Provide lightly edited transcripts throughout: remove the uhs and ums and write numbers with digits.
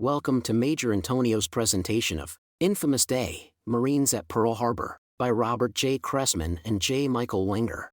Welcome to Major Intonio's presentation of Infamous Day, Marines at Pearl Harbor, by Robert J. Cressman and J. Michael Wenger.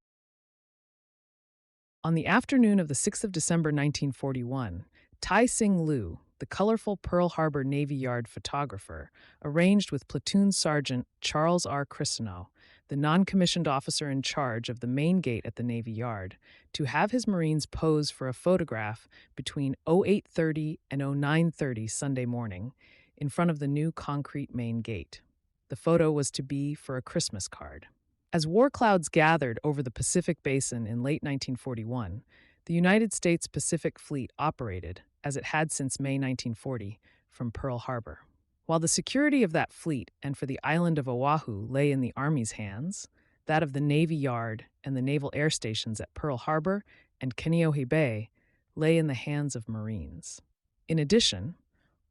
On the afternoon of the 6th of December 1941, Tai Sing Liu, the colorful Pearl Harbor Navy Yard photographer, arranged with Platoon Sergeant Charles R. Christineau, the non-commissioned officer in charge of the main gate at the Navy Yard, to have his Marines pose for a photograph between 08:30 and 09:30 Sunday morning in front of the new concrete main gate. The photo was to be for a Christmas card. As war clouds gathered over the Pacific Basin in late 1941, the United States Pacific Fleet operated, as it had since May 1940, from Pearl Harbor. While the security of that fleet and for the island of Oahu lay in the Army's hands, that of the Navy Yard and the Naval Air Stations at Pearl Harbor and Kaneohe Bay lay in the hands of Marines. In addition,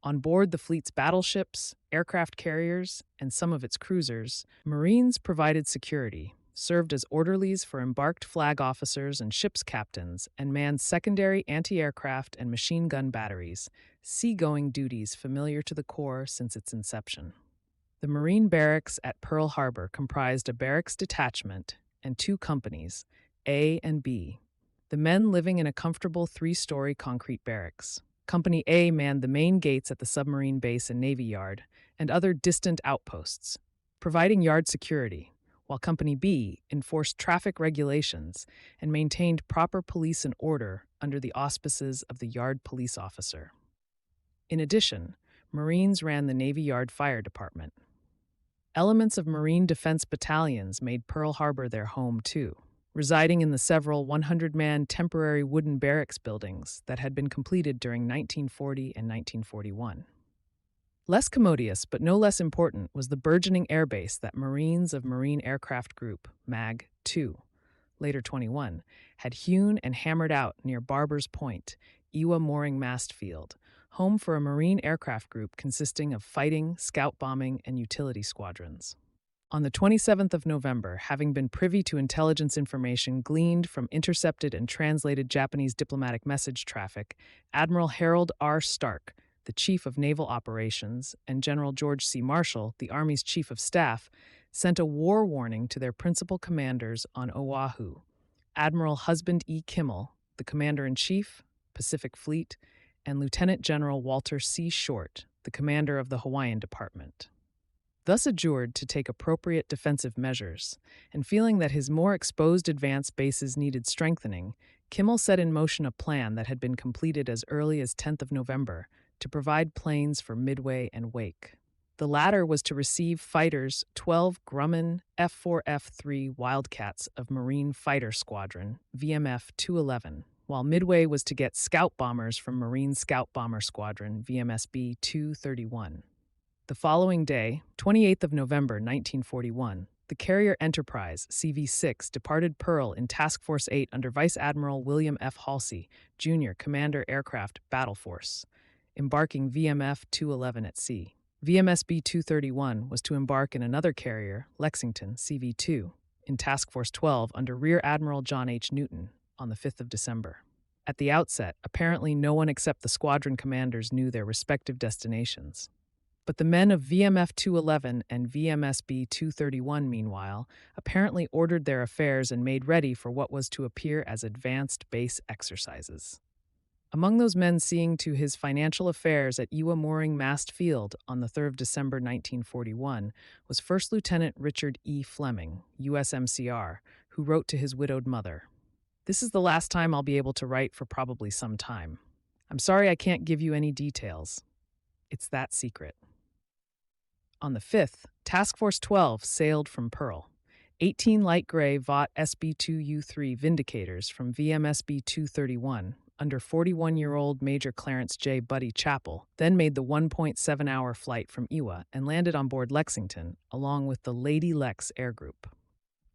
on board the fleet's battleships, aircraft carriers, and some of its cruisers, Marines provided security, served as orderlies for embarked flag officers and ship's captains, and manned secondary anti-aircraft and machine gun batteries, seagoing duties familiar to the Corps since its inception. The Marine barracks at Pearl Harbor comprised a barracks detachment and two companies, A and B, the men living in a comfortable three-story concrete barracks. Company A manned the main gates at the submarine base and Navy Yard and other distant outposts, providing yard security, while Company B enforced traffic regulations and maintained proper police and order under the auspices of the yard police officer. In addition, Marines ran the Navy Yard Fire Department. Elements of Marine Defense battalions made Pearl Harbor their home, too, residing in the several 100-man temporary wooden barracks buildings that had been completed during 1940 and 1941. Less commodious, but no less important, was the burgeoning airbase that Marines of Marine Aircraft Group, MAG 2, later 21, had hewn and hammered out near Barber's Point, Iwa Mooring Mast Field, home for a Marine aircraft group consisting of fighting, scout bombing, and utility squadrons. On the 27th of November, having been privy to intelligence information gleaned from intercepted and translated Japanese diplomatic message traffic, Admiral Harold R. Stark, the Chief of Naval Operations, and General George C. Marshall, the Army's Chief of Staff, sent a war warning to their principal commanders on Oahu, Admiral Husband E. Kimmel, the Commander-in-Chief, Pacific Fleet, and Lieutenant General Walter C. Short, the Commander of the Hawaiian Department. Thus adjured to take appropriate defensive measures, and feeling that his more exposed advanced bases needed strengthening, Kimmel set in motion a plan that had been completed as early as 10th of November to provide planes for Midway and Wake. The latter was to receive fighters 12 Grumman F-4F-3 Wildcats of Marine Fighter Squadron, VMF 211, while Midway was to get scout bombers from Marine Scout Bomber Squadron, VMSB 231. The following day, 28th of November 1941, the carrier Enterprise, CV-6, departed Pearl in Task Force 8 under Vice Admiral William F. Halsey, Jr., Commander Aircraft Battle Force, embarking VMF 211 at sea. VMSB 231 was to embark in another carrier, Lexington, CV-2, in Task Force 12 under Rear Admiral John H. Newton on the 5th of December. At the outset, apparently no one except the squadron commanders knew their respective destinations. But the men of VMF 211 and VMSB 231, meanwhile, apparently ordered their affairs and made ready for what was to appear as advanced base exercises. Among those men seeing to his financial affairs at Iwa Mooring Mast Field on the 3rd of December 1941 was First Lieutenant Richard E. Fleming, USMCR, who wrote to his widowed mother, "This is the last time I'll be able to write for probably some time. I'm sorry I can't give you any details. It's that secret." On the 5th, Task Force 12 sailed from Pearl. 18 light gray Vought SB-2U3 Vindicators from VMSB 231, under 41-year-old Major Clarence J. Buddy Chappell, then made the 1.7-hour flight from Iwa and landed on board Lexington, along with the Lady Lex Air Group.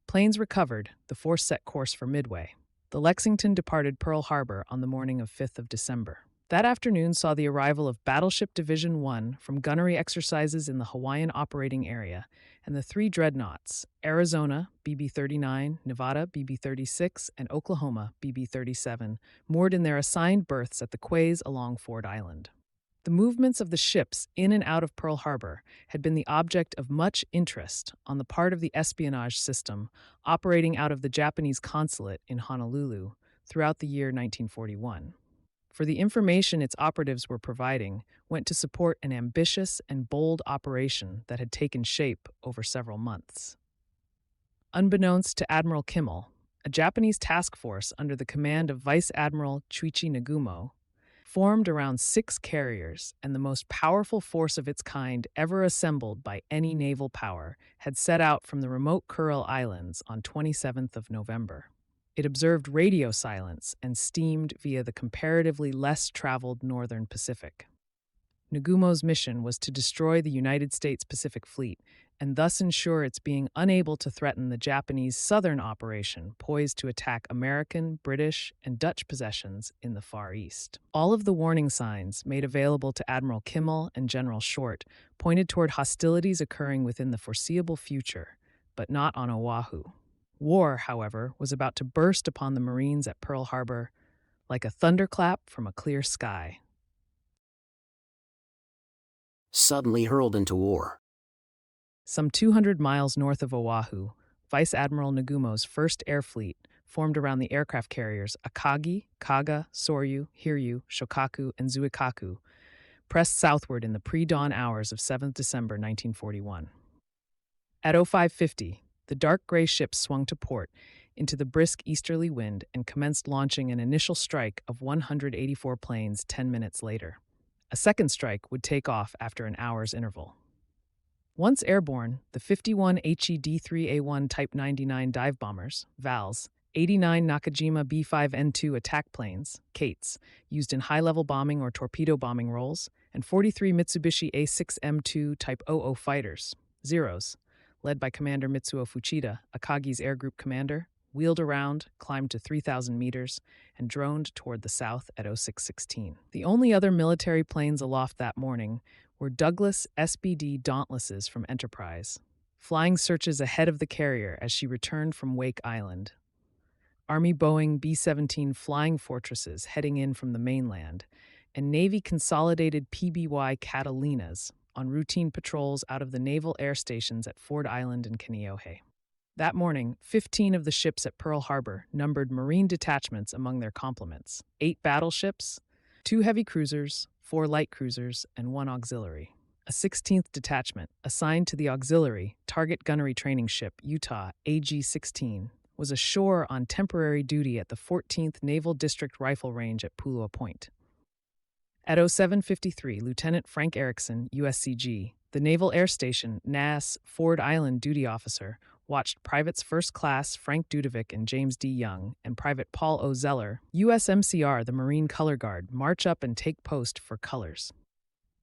Planes recovered, the force set course for Midway. The Lexington departed Pearl Harbor on the morning of 5th of December. That afternoon saw the arrival of Battleship Division 1 from gunnery exercises in the Hawaiian operating area, and the three dreadnoughts, Arizona, BB-39, Nevada, BB-36, and Oklahoma, BB-37, moored in their assigned berths at the quays along Ford Island. The movements of the ships in and out of Pearl Harbor had been the object of much interest on the part of the espionage system operating out of the Japanese consulate in Honolulu throughout the year 1941. For the information its operatives were providing went to support an ambitious and bold operation that had taken shape over several months. Unbeknownst to Admiral Kimmel, a Japanese task force under the command of Vice Admiral Chuichi Nagumo formed around 6 carriers, and the most powerful force of its kind ever assembled by any naval power had set out from the remote Kuril Islands on 27th of November. It observed radio silence and steamed via the comparatively less traveled northern Pacific. Nagumo's mission was to destroy the United States Pacific Fleet and thus ensure its being unable to threaten the Japanese southern operation poised to attack American, British, and Dutch possessions in the Far East. All of the warning signs made available to Admiral Kimmel and General Short pointed toward hostilities occurring within the foreseeable future, but not on Oahu. War, however, was about to burst upon the Marines at Pearl Harbor like a thunderclap from a clear sky. Suddenly hurled into war. Some 200 miles north of Oahu, Vice Admiral Nagumo's First Air Fleet formed around the aircraft carriers Akagi, Kaga, Soryu, Hiryu, Shokaku, and Zuikaku, pressed southward in the pre-dawn hours of 7th December 1941. At 0550, the dark gray ships swung to port into the brisk easterly wind and commenced launching an initial strike of 184 planes 10 minutes later. A second strike would take off after an hour's interval. Once airborne, the 51 HE-D3A1 Type 99 dive bombers, VALs, 89 Nakajima B-5N2 attack planes, KATES, used in high-level bombing or torpedo bombing roles, and 43 Mitsubishi A6M2 Type 00 fighters, Zeros, led by Commander Mitsuo Fuchida, Akagi's air group commander, wheeled around, climbed to 3,000 meters, and droned toward the south at 0616. The only other military planes aloft that morning were Douglas SBD Dauntlesses from Enterprise, flying searches ahead of the carrier as she returned from Wake Island. Army Boeing B-17 Flying Fortresses heading in from the mainland, and Navy Consolidated PBY Catalinas on routine patrols out of the Naval Air Stations at Ford Island and Kaneohe. That morning, 15 of the ships at Pearl Harbor numbered Marine detachments among their complements: 8 battleships, 2 heavy cruisers, 4 light cruisers, and 1 auxiliary. A 16th detachment, assigned to the auxiliary target gunnery training ship Utah AG-16, was ashore on temporary duty at the 14th Naval District Rifle Range at Pulua Point. At 0753, Lieutenant Frank Erickson, USCG, the Naval Air Station NAS Ford Island duty officer, watched Privates First Class Frank Dudovic and James D. Young and Private Paul O. Zeller, USMCR, the Marine Color Guard, march up and take post for colors.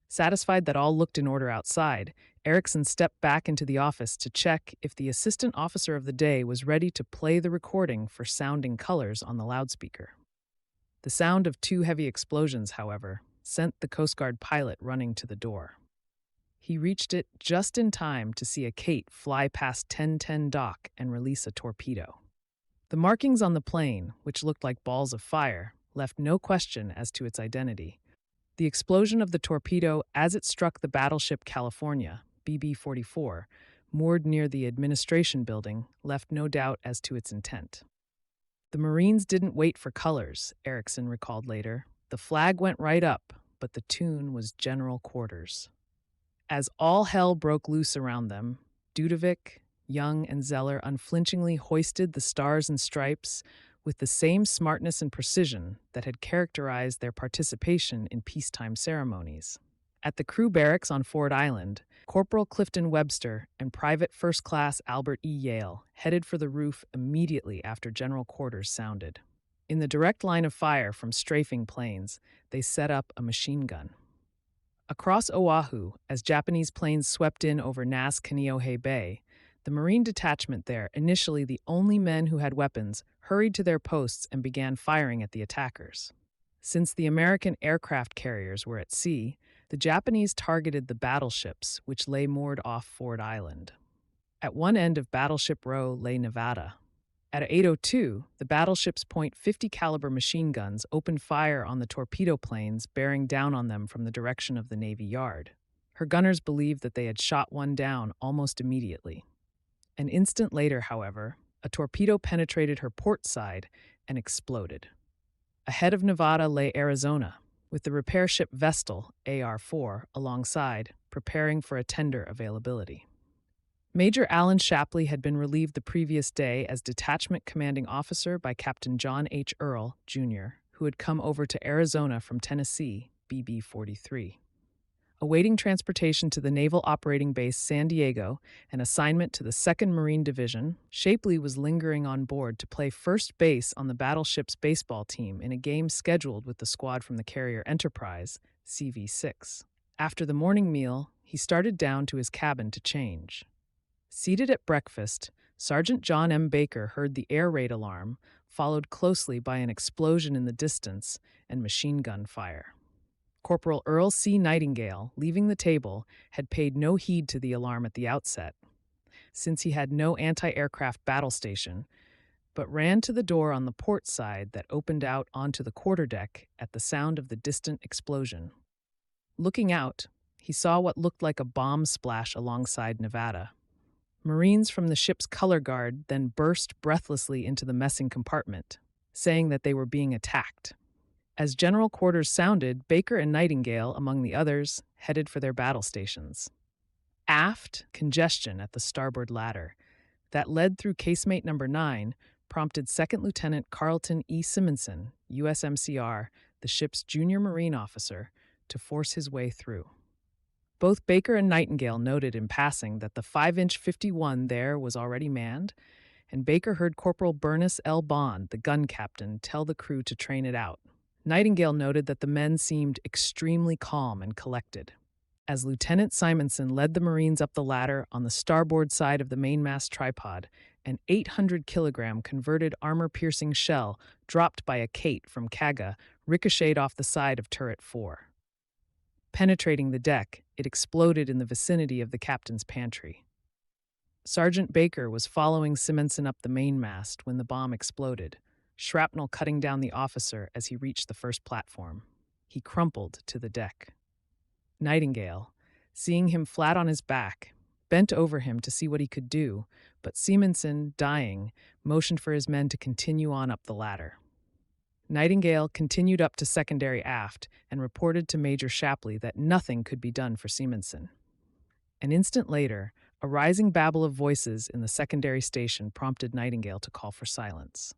Satisfied that all looked in order outside, Erickson stepped back into the office to check if the assistant officer of the day was ready to play the recording for sounding colors on the loudspeaker. The sound of 2 heavy explosions, however, sent the Coast Guard pilot running to the door. He reached it just in time to see a Kate fly past 1010 dock and release a torpedo. The markings on the plane, which looked like balls of fire, left no question as to its identity. The explosion of the torpedo as it struck the battleship California, BB-44, moored near the administration building, left no doubt as to its intent. The Marines didn't wait for colors, Erickson recalled later. The flag went right up, but the tune was general quarters. As all hell broke loose around them, Dudovic, Young, and Zeller unflinchingly hoisted the stars and stripes with the same smartness and precision that had characterized their participation in peacetime ceremonies. At the crew barracks on Ford Island, Corporal Clifton Webster and Private First Class Albert E. Yale headed for the roof immediately after general quarters sounded. In the direct line of fire from strafing planes, they set up a machine gun. Across Oahu, as Japanese planes swept in over Nass Kaneohe Bay, the Marine detachment there, initially the only men who had weapons, hurried to their posts and began firing at the attackers. Since the American aircraft carriers were at sea, the Japanese targeted the battleships, which lay moored off Ford Island. At one end of Battleship Row lay Nevada. At 8:02, the battleship's .50 caliber machine guns opened fire on the torpedo planes bearing down on them from the direction of the Navy Yard. Her gunners believed that they had shot one down almost immediately. An instant later, however, a torpedo penetrated her port side and exploded. Ahead of Nevada lay Arizona, with the repair ship Vestal, AR-4, alongside, preparing for a tender availability. Major Alan Shapley had been relieved the previous day as detachment commanding officer by Captain John H. Earl, Jr., who had come over to Arizona from Tennessee, BB-43. Awaiting transportation to the Naval Operating Base San Diego and assignment to the 2nd Marine Division, Shapley was lingering on board to play first base on the battleship's baseball team in a game scheduled with the squad from the carrier Enterprise, CV-6. After the morning meal, he started down to his cabin to change. Seated at breakfast, Sergeant John M. Baker heard the air raid alarm, followed closely by an explosion in the distance and machine gun fire. Corporal Earl C. Nightingale, leaving the table, had paid no heed to the alarm at the outset, since he had no anti-aircraft battle station, but ran to the door on the port side that opened out onto the quarterdeck at the sound of the distant explosion. Looking out, he saw what looked like a bomb splash alongside Nevada. Marines from the ship's color guard then burst breathlessly into the messing compartment, saying that they were being attacked. As general quarters sounded, Baker and Nightingale, among the others, headed for their battle stations. Aft, congestion at the starboard ladder that led through casemate number 9 prompted Second Lieutenant Carlton E. Simonson, USMCR, the ship's junior Marine officer, to force his way through. Both Baker and Nightingale noted in passing that the 5-inch 51 there was already manned, and Baker heard Corporal Bernice L. Bond, the gun captain, tell the crew to train it out. Nightingale noted that the men seemed extremely calm and collected. As Lieutenant Simonson led the Marines up the ladder on the starboard side of the mainmast tripod, an 800-kilogram converted armor-piercing shell dropped by a Kate from Kaga ricocheted off the side of turret 4. Penetrating the deck, it exploded in the vicinity of the captain's pantry. Sergeant Baker was following Simonson up the mainmast when the bomb exploded, shrapnel cutting down the officer as he reached the first platform. He crumpled to the deck. Nightingale, seeing him flat on his back, bent over him to see what he could do, but Simonson, dying, motioned for his men to continue on up the ladder. Nightingale continued up to secondary aft and reported to Major Shapley that nothing could be done for Simonson. An instant later, a rising babble of voices in the secondary station prompted Nightingale to call for silence.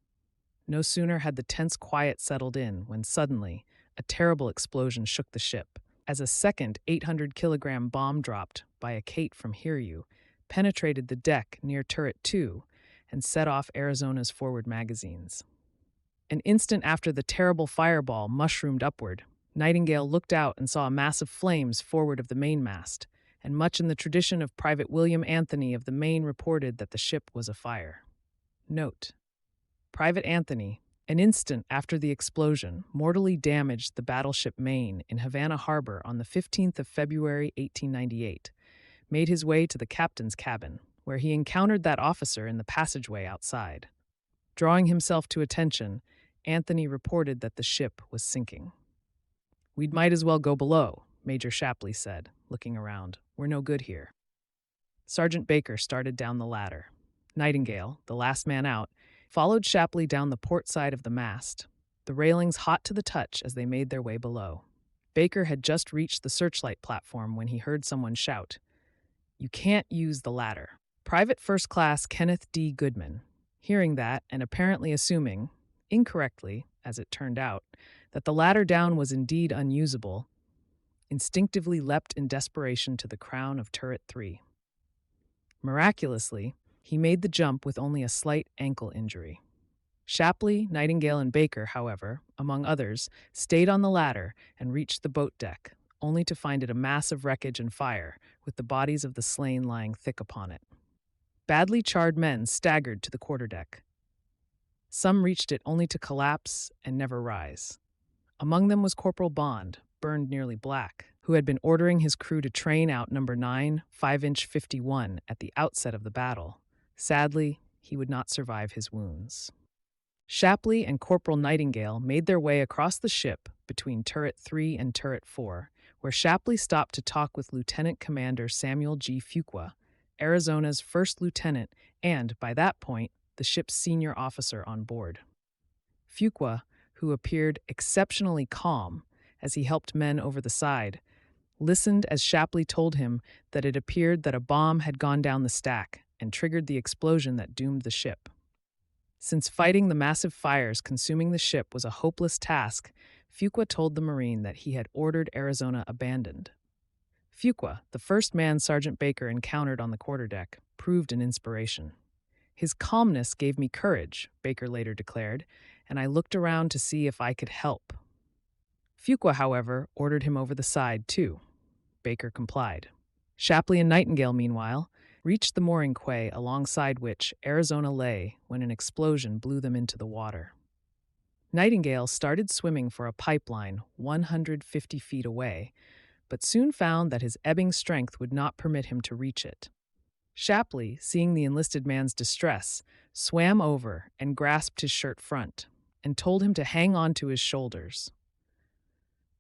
No sooner had the tense quiet settled in when suddenly a terrible explosion shook the ship, as a second 800-kilogram bomb dropped by a Kate from Hiryu penetrated the deck near turret 2 and set off Arizona's forward magazines. An instant after the terrible fireball mushroomed upward, Nightingale looked out and saw a mass of flames forward of the mainmast, and much in the tradition of Private William Anthony of the Maine reported that the ship was afire. Note: Private Anthony, an instant after the explosion, mortally damaged the battleship Maine in Havana Harbor on the 15th of February 1898, made his way to the captain's cabin, where he encountered that officer in the passageway outside. Drawing himself to attention, Anthony reported that the ship was sinking. "We might as well go below," Major Shapley said, looking around. "We're no good here." Sergeant Baker started down the ladder. Nightingale, the last man out, followed Shapley down the port side of the mast, the railings hot to the touch as they made their way below. Baker had just reached the searchlight platform when he heard someone shout, "You can't use the ladder." Private First Class Kenneth D. Goodman, hearing that and apparently assuming, incorrectly, as it turned out, that the ladder down was indeed unusable, instinctively leapt in desperation to the crown of turret 3. Miraculously, he made the jump with only a slight ankle injury. Shapley, Nightingale, and Baker, however, among others, stayed on the ladder and reached the boat deck, only to find it a mass of wreckage and fire, with the bodies of the slain lying thick upon it. Badly charred men staggered to the quarterdeck. Some reached it only to collapse and never rise. Among them was Corporal Bond, burned nearly black, who had been ordering his crew to train out number 9, 5-inch 51 at the outset of the battle. Sadly, he would not survive his wounds. Shapley and Corporal Nightingale made their way across the ship between Turret 3 and Turret 4, where Shapley stopped to talk with Lieutenant Commander Samuel G. Fuqua, Arizona's first lieutenant and, by that point, the ship's senior officer on board. Fuqua, who appeared exceptionally calm as he helped men over the side, listened as Shapley told him that it appeared that a bomb had gone down the stack and triggered the explosion that doomed the ship. Since fighting the massive fires consuming the ship was a hopeless task, Fuqua told the Marine that he had ordered Arizona abandoned. Fuqua, the first man Sergeant Baker encountered on the quarterdeck, proved an inspiration. His calmness gave me courage, Baker later declared, and I looked around to see if I could help. Fuqua, however, ordered him over the side, too. Baker complied. Shapley and Nightingale, meanwhile, reached the mooring quay alongside which Arizona lay when an explosion blew them into the water. Nightingale started swimming for a pipeline 150 feet away, but soon found that his ebbing strength would not permit him to reach it. Shapley, seeing the enlisted man's distress, swam over and grasped his shirt front and told him to hang on to his shoulders.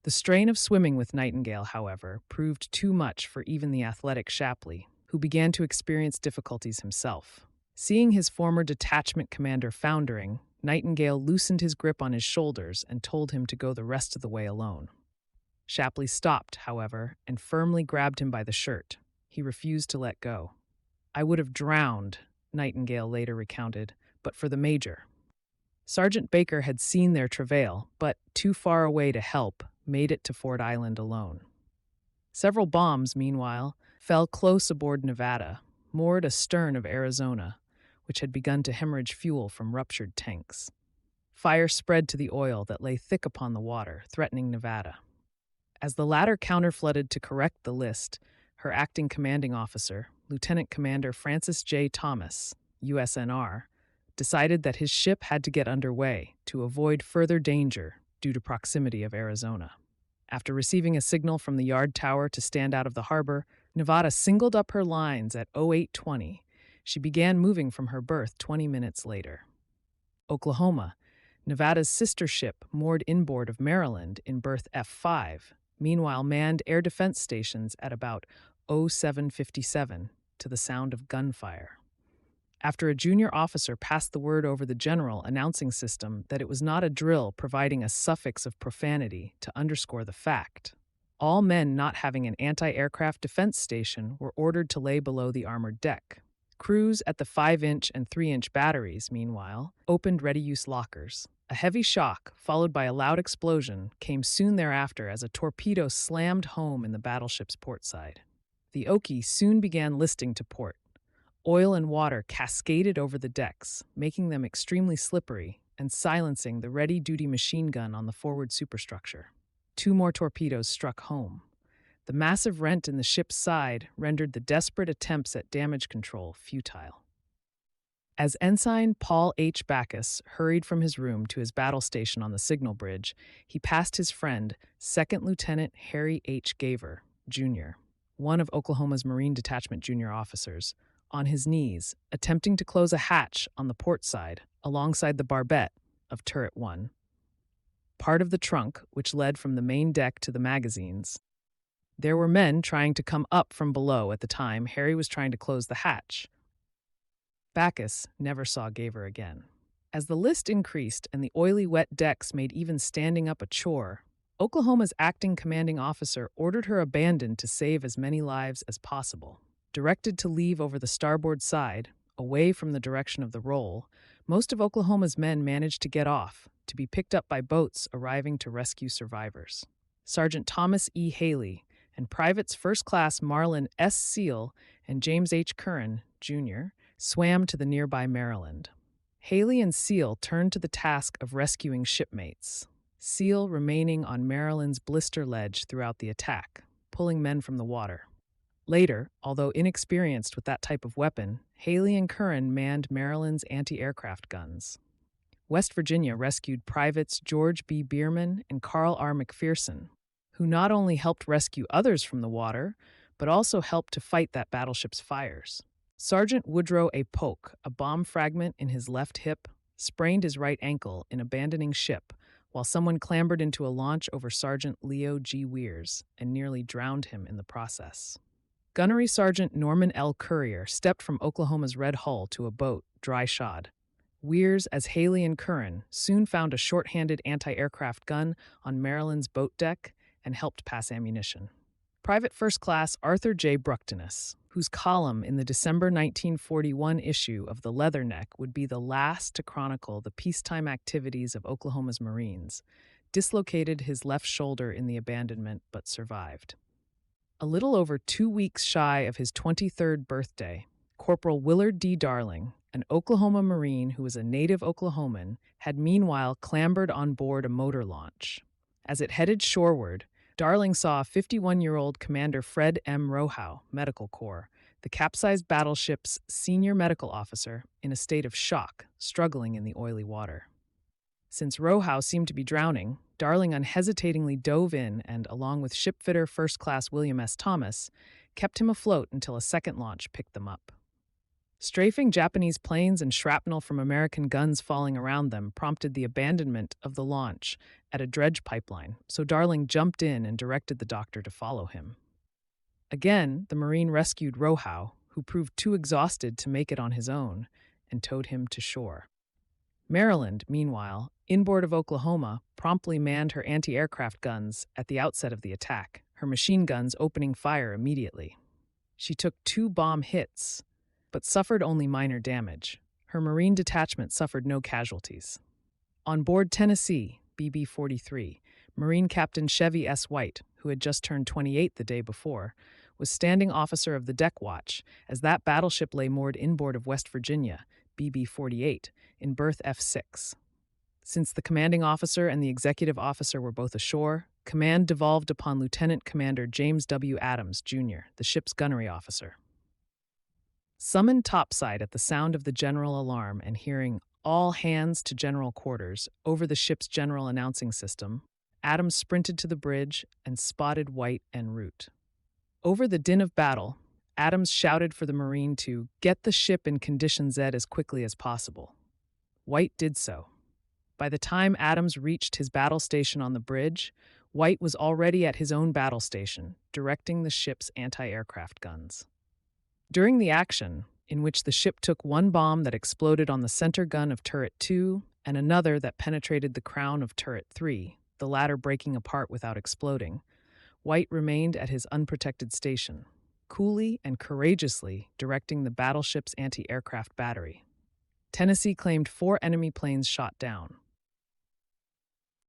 The strain of swimming with Nightingale, however, proved too much for even the athletic Shapley, who began to experience difficulties himself. Seeing his former detachment commander foundering, Nightingale loosened his grip on his shoulders and told him to go the rest of the way alone. Shapley stopped, however, and firmly grabbed him by the shirt. He refused to let go. "I would have drowned," Nightingale later recounted, "but for the Major." Sergeant Baker had seen their travail, but, too far away to help, made it to Ford Island alone. Several bombs, meanwhile, fell close aboard Nevada, moored astern of Arizona, which had begun to hemorrhage fuel from ruptured tanks. Fire spread to the oil that lay thick upon the water, threatening Nevada. As the latter counterflooded to correct the list, her acting commanding officer, Lieutenant Commander Francis J. Thomas, USNR, decided that his ship had to get underway to avoid further danger due to proximity of Arizona. After receiving a signal from the yard tower to stand out of the harbor, Nevada singled up her lines at 0820. She began moving from her berth 20 minutes later. Oklahoma, Nevada's sister ship moored inboard of Maryland in berth F5, meanwhile manned air defense stations at about 0757 to the sound of gunfire. After a junior officer passed the word over the general announcing system that it was not a drill providing a suffix of profanity to underscore the fact, all men not having an anti-aircraft defense station were ordered to lay below the armored deck. Crews at the 5-inch and 3-inch batteries, meanwhile, opened ready-use lockers. A heavy shock, followed by a loud explosion, came soon thereafter as a torpedo slammed home in the battleship's port side. The Okie soon began listing to port. Oil and water cascaded over the decks, making them extremely slippery and silencing the ready-duty machine gun on the forward superstructure. 2 more torpedoes struck home. The massive rent in the ship's side rendered the desperate attempts at damage control futile. As Ensign Paul H. Backus hurried from his room to his battle station on the signal bridge, he passed his friend, Second Lieutenant Harry H. Gaver, Jr., one of Oklahoma's Marine Detachment junior officers, on his knees, attempting to close a hatch on the port side alongside the barbette of Turret 1. Part of the trunk, which led from the main deck to the magazines. There were men trying to come up from below at the time Harry was trying to close the hatch. Backus never saw Gaver again. As the list increased and the oily, wet decks made even standing up a chore, Oklahoma's acting commanding officer ordered her abandoned to save as many lives as possible. Directed to leave over the starboard side, away from the direction of the roll, most of Oklahoma's men managed to get off, to be picked up by boats arriving to rescue survivors. Sergeant Thomas E. Haley and Privates First Class Marlon S. Seal and James H. Curran, Jr., swam to the nearby Maryland. Haley and Seal turned to the task of rescuing shipmates, Seal remaining on Maryland's blister ledge throughout the attack, pulling men from the water. Later, although inexperienced with that type of weapon, Haley and Curran manned Maryland's anti-aircraft guns. West Virginia rescued Privates George B. Bierman and Carl R. McPherson, who not only helped rescue others from the water, but also helped to fight that battleship's fires. Sergeant Woodrow A. Polk, a bomb fragment in his left hip, sprained his right ankle in abandoning ship while someone clambered into a launch over Sergeant Leo G. Weirs and nearly drowned him in the process. Gunnery Sergeant Norman L. Currier stepped from Oklahoma's Red Hull to a boat, dry-shod. Weirs, as Haley and Curran, soon found a short-handed anti-aircraft gun on Maryland's boat deck and helped pass ammunition. Private First Class Arthur J. Brucktinus, whose column in the December 1941 issue of the Leatherneck would be the last to chronicle the peacetime activities of Oklahoma's Marines, dislocated his left shoulder in the abandonment but survived. A little over 2 weeks shy of his 23rd birthday, Corporal Willard D. Darling, an Oklahoma Marine who was a native Oklahoman, had meanwhile clambered on board a motor launch. As it headed shoreward, Darling saw 51-year-old Commander Fred M. Rohow, Medical Corps, the capsized battleship's senior medical officer, in a state of shock, struggling in the oily water. Since Rohow seemed to be drowning, Darling unhesitatingly dove in and, along with shipfitter First Class William S. Thomas, kept him afloat until a second launch picked them up. Strafing Japanese planes and shrapnel from American guns falling around them prompted the abandonment of the launch at a dredge pipeline, so Darling jumped in and directed the doctor to follow him. Again, the Marine rescued Rohow, who proved too exhausted to make it on his own, and towed him to shore. Maryland, meanwhile, inboard of Oklahoma, promptly manned her anti-aircraft guns at the outset of the attack, her machine guns opening fire immediately. She took 2 bomb hits, but suffered only minor damage. Her Marine detachment suffered no casualties. On board Tennessee, BB-43, Marine Captain Chevy S. White, who had just turned 28 the day before, was standing officer of the deck watch as that battleship lay moored inboard of West Virginia, BB-48, in berth F6. Since the commanding officer and the executive officer were both ashore, command devolved upon Lieutenant Commander James W. Adams, Jr., the ship's gunnery officer. Summoned topside at the sound of the general alarm and hearing "all hands to general quarters" over the ship's general announcing system, Adams sprinted to the bridge and spotted White en route. Over the din of battle, Adams shouted for the Marine to get the ship in condition Z as quickly as possible. White did so. By the time Adams reached his battle station on the bridge, White was already at his own battle station, directing the ship's anti-aircraft guns. During the action, in which the ship took 1 bomb that exploded on the center gun of turret 2 and another that penetrated the crown of turret 3, the latter breaking apart without exploding, White remained at his unprotected station, coolly and courageously directing the battleship's anti-aircraft battery. Tennessee claimed 4 enemy planes shot down.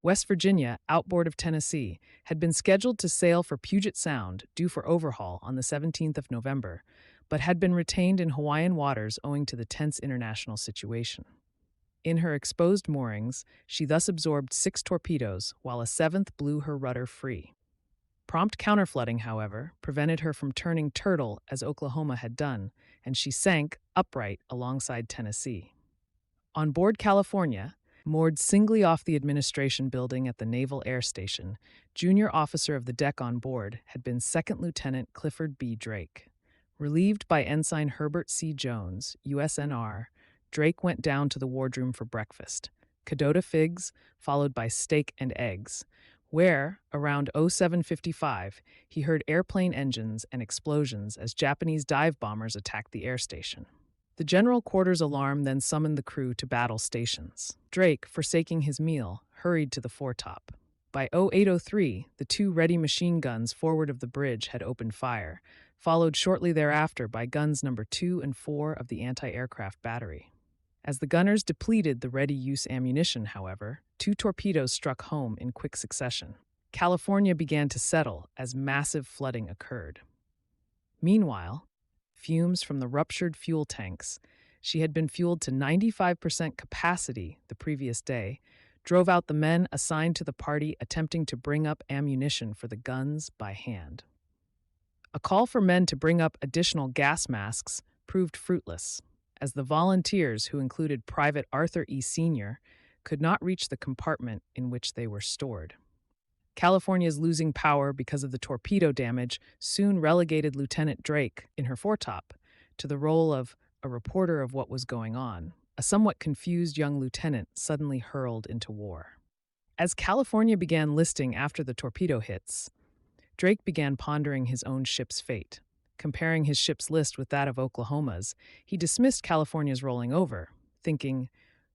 West Virginia, outboard of Tennessee, had been scheduled to sail for Puget Sound, due for overhaul on the 17th of November, but had been retained in Hawaiian waters owing to the tense international situation. In her exposed moorings, she thus absorbed 6 torpedoes, while a 7th blew her rudder free. Prompt counterflooding, however, prevented her from turning turtle as Oklahoma had done, and she sank upright alongside Tennessee. On board California, moored singly off the administration building at the Naval Air Station, junior officer of the deck on board had been Second Lieutenant Clifford B. Drake. Relieved by Ensign Herbert C. Jones, USNR, Drake went down to the wardroom for breakfast, Cadota figs, followed by steak and eggs, where, around 07:55, he heard airplane engines and explosions as Japanese dive bombers attacked the air station. The general quarters alarm then summoned the crew to battle stations. Drake, forsaking his meal, hurried to the foretop. By 08:03, the 2 ready machine guns forward of the bridge had opened fire, followed shortly thereafter by guns number 2 and 4 of the anti-aircraft battery. As the gunners depleted the ready-use ammunition, however, 2 torpedoes struck home in quick succession. California began to settle as massive flooding occurred. Meanwhile, fumes from the ruptured fuel tanks, she had been fueled to 95% capacity the previous day, drove out the men assigned to the party attempting to bring up ammunition for the guns by hand. A call for men to bring up additional gas masks proved fruitless, as the volunteers, who included Private Arthur E. Sr., could not reach the compartment in which they were stored. California's losing power because of the torpedo damage soon relegated Lieutenant Drake, in her foretop, to the role of a reporter of what was going on, a somewhat confused young lieutenant suddenly hurled into war. As California began listing after the torpedo hits, Drake began pondering his own ship's fate. Comparing his ship's list with that of Oklahoma's, he dismissed California's rolling over, thinking,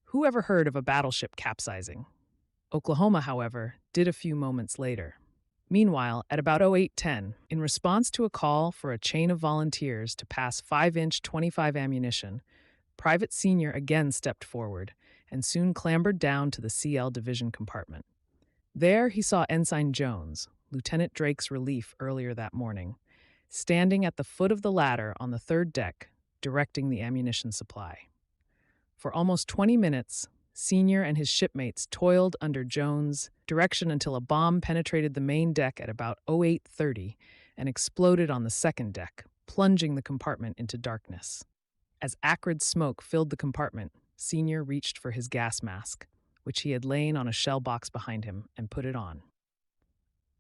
who ever heard of a battleship capsizing? Oklahoma, however, did a few moments later. Meanwhile, at about 08:10, in response to a call for a chain of volunteers to pass 5-inch .25 ammunition, Private Senior again stepped forward and soon clambered down to the CL division compartment. There he saw Ensign Jones, Lieutenant Drake's relief earlier that morning, standing at the foot of the ladder on the third deck, directing the ammunition supply. For almost 20 minutes, Senior and his shipmates toiled under Jones' direction until a bomb penetrated the main deck at about 08:30 and exploded on the second deck, plunging the compartment into darkness. As acrid smoke filled the compartment, Senior reached for his gas mask, which he had lain on a shell box behind him, and put it on.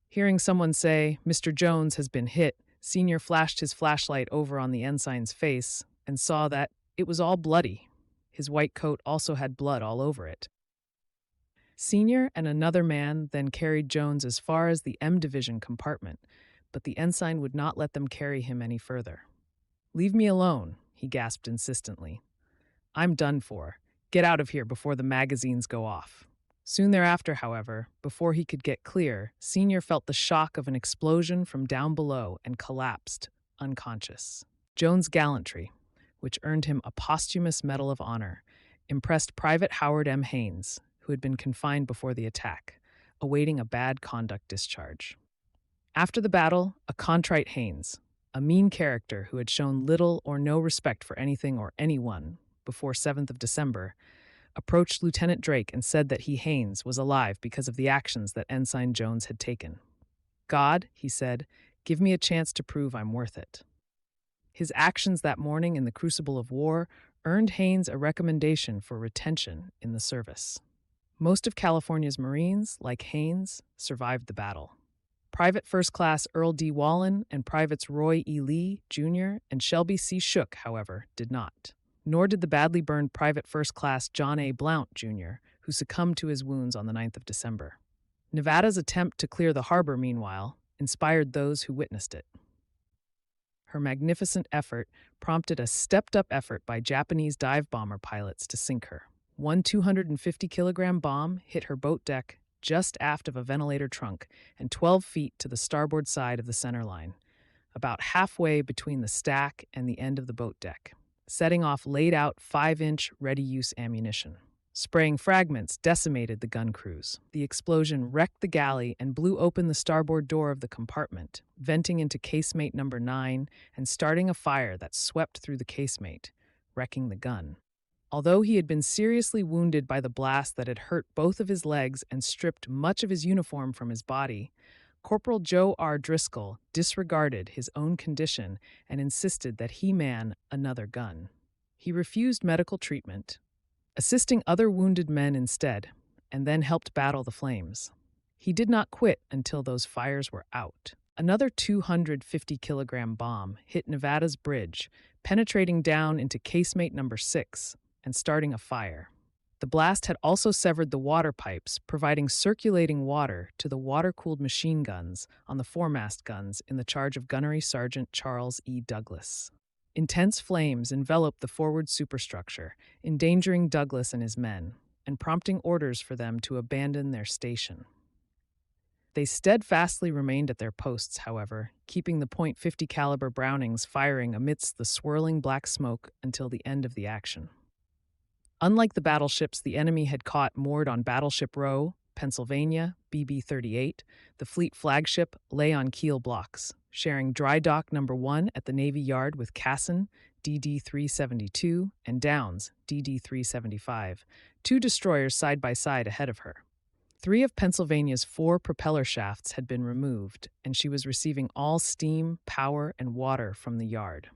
Hearing someone say, "Mr. Jones has been hit," Senior flashed his flashlight over on the ensign's face and saw that it was all bloody. His white coat also had blood all over it. Senior and another man then carried Jones as far as the M Division compartment, but the ensign would not let them carry him any further. "Leave me alone," he gasped insistently. "I'm done for. Get out of here before the magazines go off." Soon thereafter, however, before he could get clear, Senior felt the shock of an explosion from down below and collapsed, unconscious. Jones' gallantry, which earned him a posthumous Medal of Honor, impressed Private Howard M. Haynes, who had been confined before the attack, awaiting a bad conduct discharge. After the battle, a contrite Haynes, a mean character who had shown little or no respect for anything or anyone before 7th of December, approached Lieutenant Drake and said that he, Haynes, was alive because of the actions that Ensign Jones had taken. "God," he said, "give me a chance to prove I'm worth it." His actions that morning in the crucible of war earned Haynes a recommendation for retention in the service. Most of California's Marines, like Haynes, survived the battle. Private First Class Earl D. Wallen and Privates Roy E. Lee, Jr. and Shelby C. Shook, however, did not. Nor did the badly burned Private First Class John A. Blount, Jr., who succumbed to his wounds on the 9th of December. Nevada's attempt to clear the harbor, meanwhile, inspired those who witnessed it. Her magnificent effort prompted a stepped-up effort by Japanese dive bomber pilots to sink her. One 250-kilogram bomb hit her boat deck just aft of a ventilator trunk and 12 feet to the starboard side of the center line, about halfway between the stack and the end of the boat deck, setting off laid-out 5-inch ready-use ammunition. Spraying fragments decimated the gun crews. The explosion wrecked the galley and blew open the starboard door of the compartment, venting into casemate number 9 and starting a fire that swept through the casemate, wrecking the gun. Although he had been seriously wounded by the blast that had hurt both of his legs and stripped much of his uniform from his body, Corporal Joe R. Driscoll disregarded his own condition and insisted that he man another gun. He refused medical treatment, assisting other wounded men instead, and then helped battle the flames. He did not quit until those fires were out. Another 250-kilogram bomb hit Nevada's bridge, penetrating down into casemate number 6 and starting a fire. The blast had also severed the water pipes, providing circulating water to the water-cooled machine guns on the foremast guns in the charge of Gunnery Sergeant Charles E. Douglas. Intense flames enveloped the forward superstructure, endangering Douglas and his men, and prompting orders for them to abandon their station. They steadfastly remained at their posts, however, keeping the .50 caliber Brownings firing amidst the swirling black smoke until the end of the action. Unlike the battleships the enemy had caught moored on Battleship Row, Pennsylvania, BB-38, the fleet flagship lay on keel blocks, sharing dry dock number 1 at the Navy Yard with Cassin, DD-372, and Downs, DD-375, 2 destroyers side by side ahead of her. 3 of Pennsylvania's 4 propeller shafts had been removed, and she was receiving all steam, power, and water from the yard.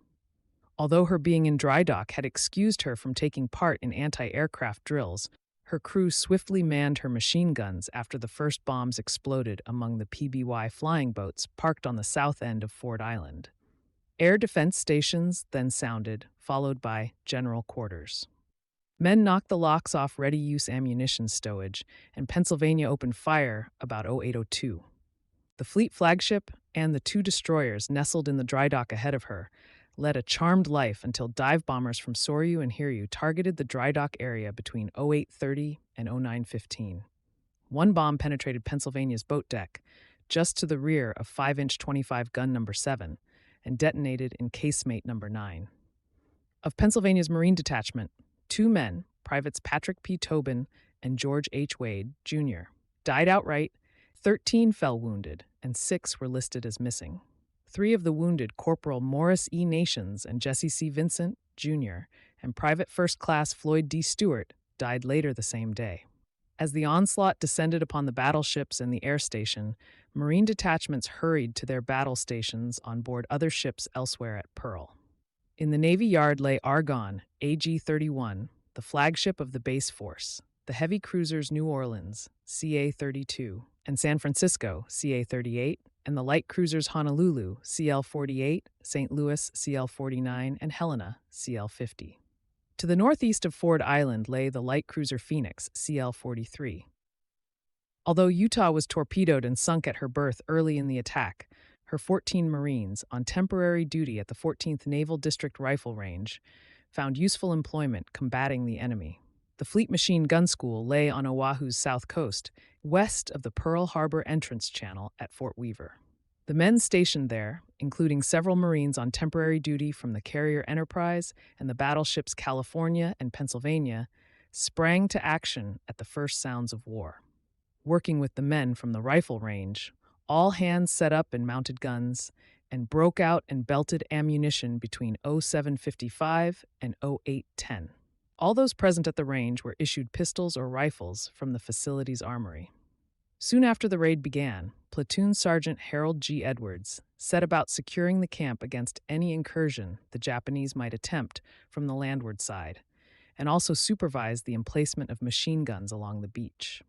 Although her being in dry dock had excused her from taking part in anti-aircraft drills, her crew swiftly manned her machine guns after the first bombs exploded among the PBY flying boats parked on the south end of Ford Island. Air defense stations then sounded, followed by general quarters. Men knocked the locks off ready-use ammunition stowage, and Pennsylvania opened fire about 0802. The fleet flagship and the two destroyers nestled in the dry dock ahead of her led a charmed life until dive bombers from Soryu and Hiryu targeted the dry dock area between 0830 and 0915. One bomb penetrated Pennsylvania's boat deck, just to the rear of 5-inch 25 gun number 7, and detonated in casemate number 9. Of Pennsylvania's Marine Detachment, 2 men, Privates Patrick P. Tobin and George H. Wade, Jr., died outright, 13 fell wounded, and 6 were listed as missing. 3 of the wounded, Corporal Morris E. Nations and Jesse C. Vincent, Jr., and Private First Class Floyd D. Stewart, died later the same day. As the onslaught descended upon the battleships and the air station, Marine detachments hurried to their battle stations on board other ships elsewhere at Pearl. In the Navy Yard lay Argonne, AG-31, the flagship of the base force, the heavy cruisers New Orleans, CA-32, and San Francisco, CA-38, and the light cruisers Honolulu, CL-48, St. Louis, CL-49, and Helena, CL-50. To the northeast of Ford Island lay the light cruiser Phoenix, CL-43. Although Utah was torpedoed and sunk at her berth early in the attack, her 14 Marines, on temporary duty at the 14th Naval District Rifle Range, found useful employment combating the enemy. The Fleet Machine Gun School lay on Oahu's south coast, west of the Pearl Harbor entrance channel at Fort Weaver. The men stationed there, including several Marines on temporary duty from the carrier Enterprise and the battleships California and Pennsylvania, sprang to action at the first sounds of war. Working with the men from the rifle range, all hands set up and mounted guns, and broke out and belted ammunition between 0755 and 0810. All those present at the range were issued pistols or rifles from the facility's armory. Soon after the raid began, Platoon Sergeant Harold G. Edwards set about securing the camp against any incursion the Japanese might attempt from the landward side, and also supervised the emplacement of machine guns along the beach.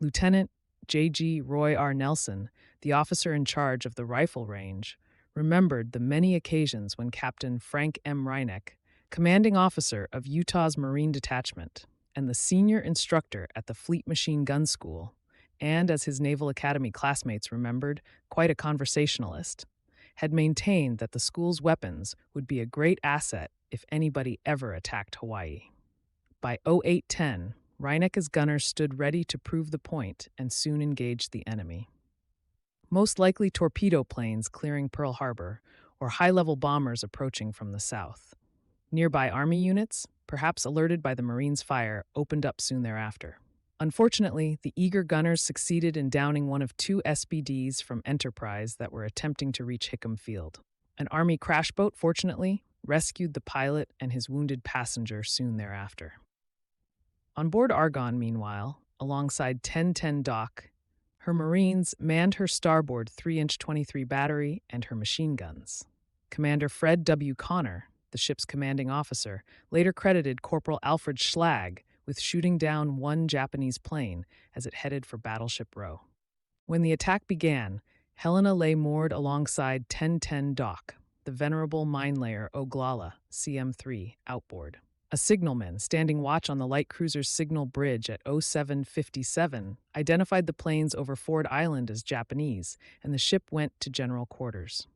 Lieutenant J.G. Roy R. Nelson, the officer in charge of the rifle range, remembered the many occasions when Captain Frank M. Reineck, commanding officer of Utah's Marine Detachment and the senior instructor at the Fleet Machine Gun School, and as his Naval Academy classmates remembered, quite a conversationalist, had maintained that the school's weapons would be a great asset if anybody ever attacked Hawaii. By 0810, Reineck's gunners stood ready to prove the point and soon engaged the enemy. Most likely torpedo planes clearing Pearl Harbor, or high-level bombers approaching from the south. Nearby Army units, perhaps alerted by the Marines' fire, opened up soon thereafter. Unfortunately, the eager gunners succeeded in downing one of 2 SBDs from Enterprise that were attempting to reach Hickam Field. An Army crash boat, fortunately, rescued the pilot and his wounded passenger soon thereafter. On board Argonne, meanwhile, alongside 1010 dock, her Marines manned her starboard 3-inch 23 battery and her machine guns. Commander Fred W. Connor, the ship's commanding officer, later credited Corporal Alfred Schlag with shooting down one Japanese plane as it headed for Battleship Row. When the attack began, Helena lay moored alongside 1010 dock, the venerable mine layer Oglala, CM3, outboard. A signalman standing watch on the light cruiser's signal bridge at 0757 identified the planes over Ford Island as Japanese, and the ship went to general quarters.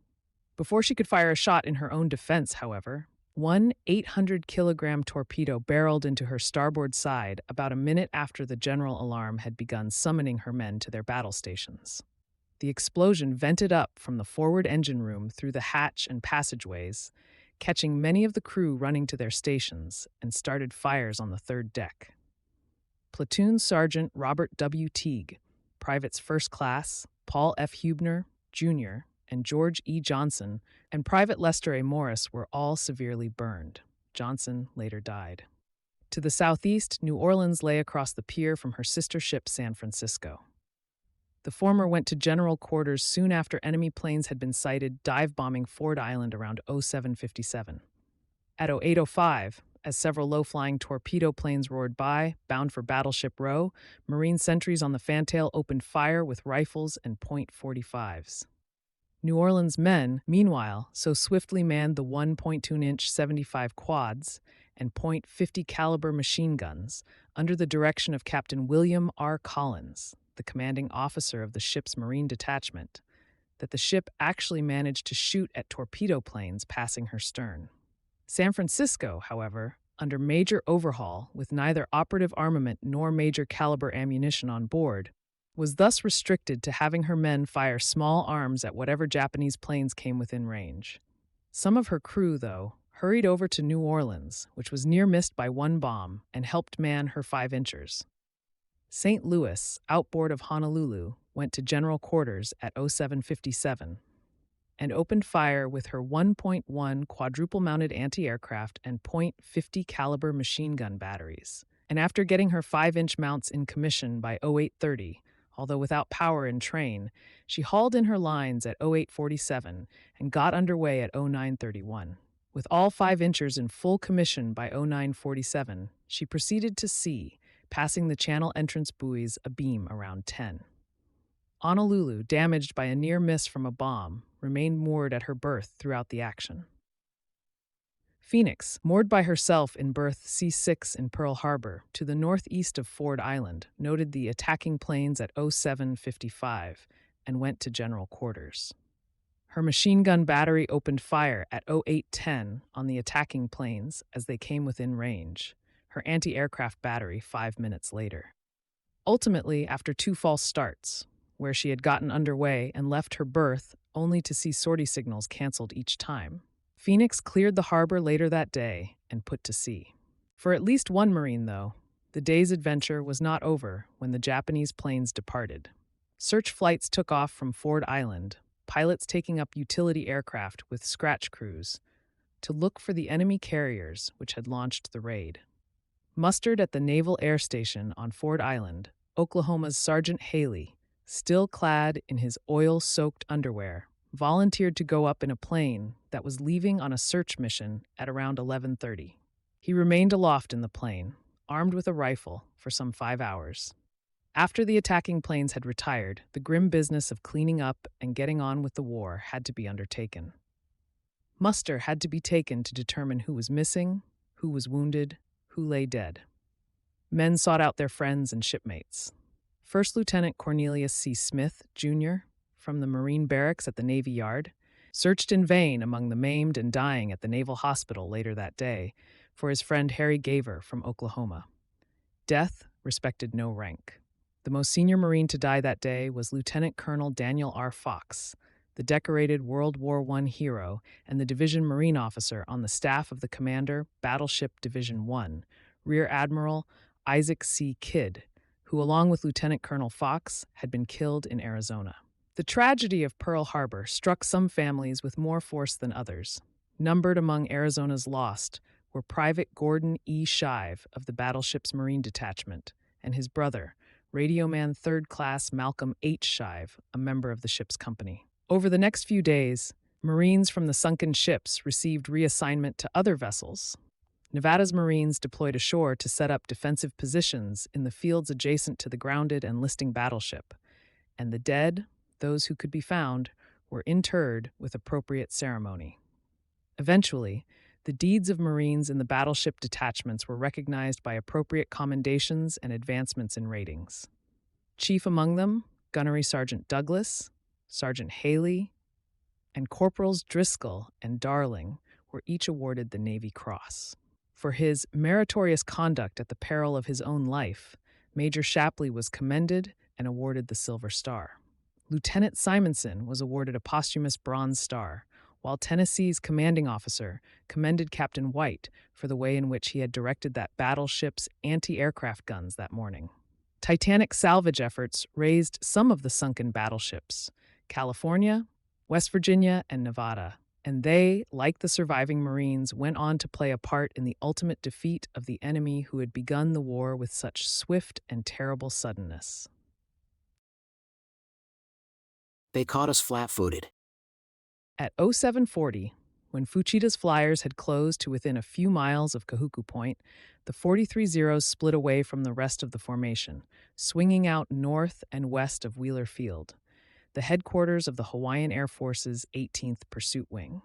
Before she could fire a shot in her own defense, however, one 800-kilogram torpedo barreled into her starboard side about a minute after the general alarm had begun summoning her men to their battle stations. The explosion vented up from the forward engine room through the hatch and passageways, catching many of the crew running to their stations, and started fires on the third deck. Platoon Sergeant Robert W. Teague, Privates First Class Paul F. Hubner, Jr., and George E. Johnson, and Private Lester A. Morris were all severely burned. Johnson later died. To the southeast, New Orleans lay across the pier from her sister ship San Francisco. The former went to general quarters soon after enemy planes had been sighted dive-bombing Ford Island around 0757. At 0805, as several low-flying torpedo planes roared by, bound for Battleship Row, Marine sentries on the fantail opened fire with rifles and .45s. New Orleans' men, meanwhile, so swiftly manned the 1.2-inch 75 quads and .50 caliber machine guns under the direction of Captain William R. Collins, the commanding officer of the ship's Marine detachment, that the ship actually managed to shoot at torpedo planes passing her stern. San Francisco, however, under major overhaul with neither operative armament nor major caliber ammunition on board, was thus restricted to having her men fire small arms at whatever Japanese planes came within range. Some of her crew, though, hurried over to New Orleans, which was near missed by one bomb, and helped man her 5-inchers. St. Louis, outboard of Honolulu, went to general quarters at 0757 and opened fire with her 1.1 quadruple-mounted anti-aircraft and .50 caliber machine gun batteries. And after getting her 5-inch mounts in commission by 0830, although without power in train, she hauled in her lines at 0847 and got underway at 0931. With all 5-inchers in full commission by 0947, she proceeded to sea, passing the channel entrance buoys abeam around 10. Honolulu, damaged by a near miss from a bomb, remained moored at her berth throughout the action. Phoenix, moored by herself in berth C6 in Pearl Harbor, to the northeast of Ford Island, noted the attacking planes at 0755 and went to general quarters. Her machine gun battery opened fire at 0810 on the attacking planes as they came within range, her anti-aircraft battery 5 minutes later. Ultimately, after 2 false starts, where she had gotten underway and left her berth only to see sortie signals canceled each time, Phoenix cleared the harbor later that day and put to sea. For at least one Marine, though, the day's adventure was not over when the Japanese planes departed. Search flights took off from Ford Island, pilots taking up utility aircraft with scratch crews to look for the enemy carriers which had launched the raid. Mustered at the Naval Air Station on Ford Island, Oklahoma's Sergeant Haley, still clad in his oil-soaked underwear, volunteered to go up in a plane that was leaving on a search mission at around 11:30. He remained aloft in the plane, armed with a rifle, for some 5 hours. After the attacking planes had retired, the grim business of cleaning up and getting on with the war had to be undertaken. Muster had to be taken to determine who was missing, who was wounded, who lay dead. Men sought out their friends and shipmates. First Lieutenant Cornelius C. Smith, Jr., from the Marine Barracks at the Navy Yard, searched in vain among the maimed and dying at the Naval Hospital later that day for his friend Harry Gaver from Oklahoma. Death respected no rank. The most senior Marine to die that day was Lieutenant Colonel Daniel R. Fox, the decorated World War I hero and the Division Marine officer on the staff of the Commander, Battleship Division I, Rear Admiral Isaac C. Kidd, who, along with Lieutenant Colonel Fox, had been killed in Arizona. The tragedy of Pearl Harbor struck some families with more force than others. Numbered among Arizona's lost were Private Gordon E. Shive of the battleship's Marine Detachment and his brother, Radioman 3rd Class Malcolm H. Shive, a member of the ship's company. Over the next few days, Marines from the sunken ships received reassignment to other vessels. Nevada's Marines deployed ashore to set up defensive positions in the fields adjacent to the grounded and listing battleship, and the dead, those who could be found, were interred with appropriate ceremony. Eventually, the deeds of Marines in the battleship detachments were recognized by appropriate commendations and advancements in ratings. Chief among them, Gunnery Sergeant Douglas, Sergeant Haley, and Corporals Driscoll and Darling were each awarded the Navy Cross. For his meritorious conduct at the peril of his own life, Major Shapley was commended and awarded the Silver Star. Lieutenant Simonson was awarded a posthumous Bronze Star, while Tennessee's commanding officer commended Captain White for the way in which he had directed that battleship's anti-aircraft guns that morning. Titanic salvage efforts raised some of the sunken battleships, California, West Virginia, and Nevada, and they, like the surviving Marines, went on to play a part in the ultimate defeat of the enemy who had begun the war with such swift and terrible suddenness. They caught us flat-footed. At 0740, when Fuchita's flyers had closed to within a few miles of Kahuku Point, the 43 Zeros split away from the rest of the formation, swinging out north and west of Wheeler Field. the headquarters of the Hawaiian Air Force's 18th Pursuit Wing.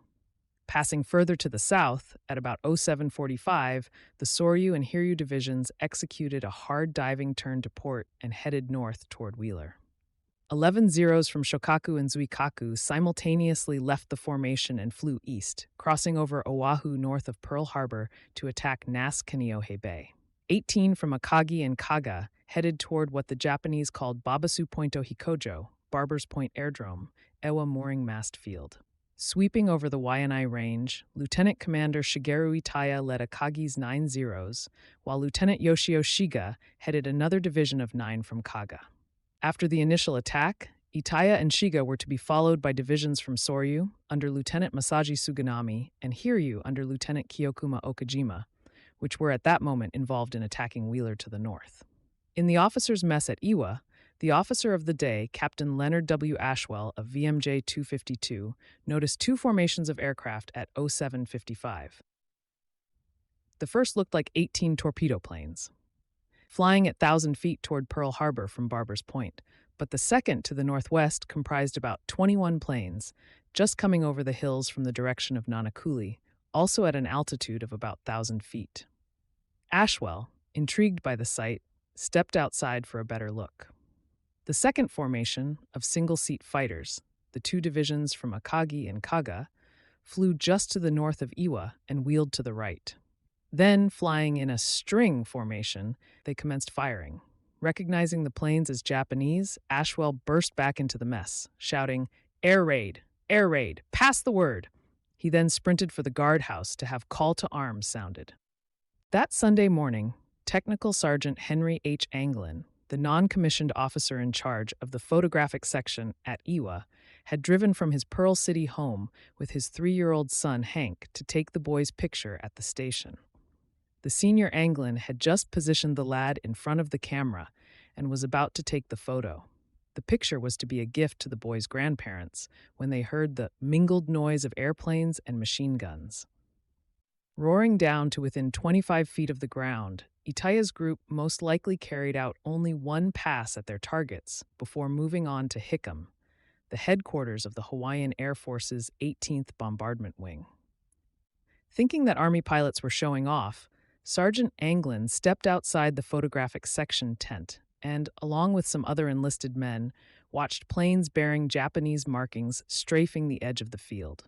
Passing further to the south, at about 0745, the Soryu and Hiryu divisions executed a hard diving turn to port and headed north toward Wheeler. 11 Zeros from Shokaku and Zuikaku simultaneously left the formation and flew east, crossing over Oahu north of Pearl Harbor to attack Nass Kaneohe Bay. 18 from Akagi and Kaga headed toward what the Japanese called Babasu Pointo Hikojo, Barber's Point Airdrome, Ewa Mooring Mast Field. Sweeping over the Waianae Range, Lieutenant Commander Shigeru Itaya led Akagi's 9 Zeros, while Lieutenant Yoshio Shiga headed another division of 9 from Kaga. After the initial attack, Itaya and Shiga were to be followed by divisions from Soryu, under Lieutenant Masaji Suganami, and Hiryu under Lieutenant Kiyokuma Okajima, which were at that moment involved in attacking Wheeler to the north. In the officers' mess at Iwa, the officer of the day, Captain Leonard W. Ashwell of VMJ 252, noticed 2 formations of aircraft at 0755. The first looked like 18 torpedo planes, flying at 1,000 feet toward Pearl Harbor from Barber's Point, but the second to the northwest comprised about 21 planes, just coming over the hills from the direction of Nanakuli, also at an altitude of about 1,000 feet. Ashwell, intrigued by the sight, stepped outside for a better look. The second formation of single-seat fighters, the 2 divisions from Akagi and Kaga, flew just to the north of Iwa and wheeled to the right. Then, flying in a string formation, they commenced firing. Recognizing the planes as Japanese, Ashwell burst back into the mess, shouting, "Air raid! Air raid! Pass the word!" He then sprinted for the guardhouse to have call to arms sounded. That Sunday morning, Technical Sergeant Henry H. Anglin, the non-commissioned officer in charge of the photographic section at Iwa, had driven from his Pearl City home with his 3-year-old son Hank to take the boy's picture at the station. The senior Anglin had just positioned the lad in front of the camera and was about to take the photo. The picture was to be a gift to the boy's grandparents when they heard the mingled noise of airplanes and machine guns. Roaring down to within 25 feet of the ground, Itaya's group most likely carried out only 1 pass at their targets before moving on to Hickam, the headquarters of the Hawaiian Air Force's 18th Bombardment Wing. Thinking that Army pilots were showing off, Sergeant Anglin stepped outside the photographic section tent and, along with some other enlisted men, watched planes bearing Japanese markings strafing the edge of the field.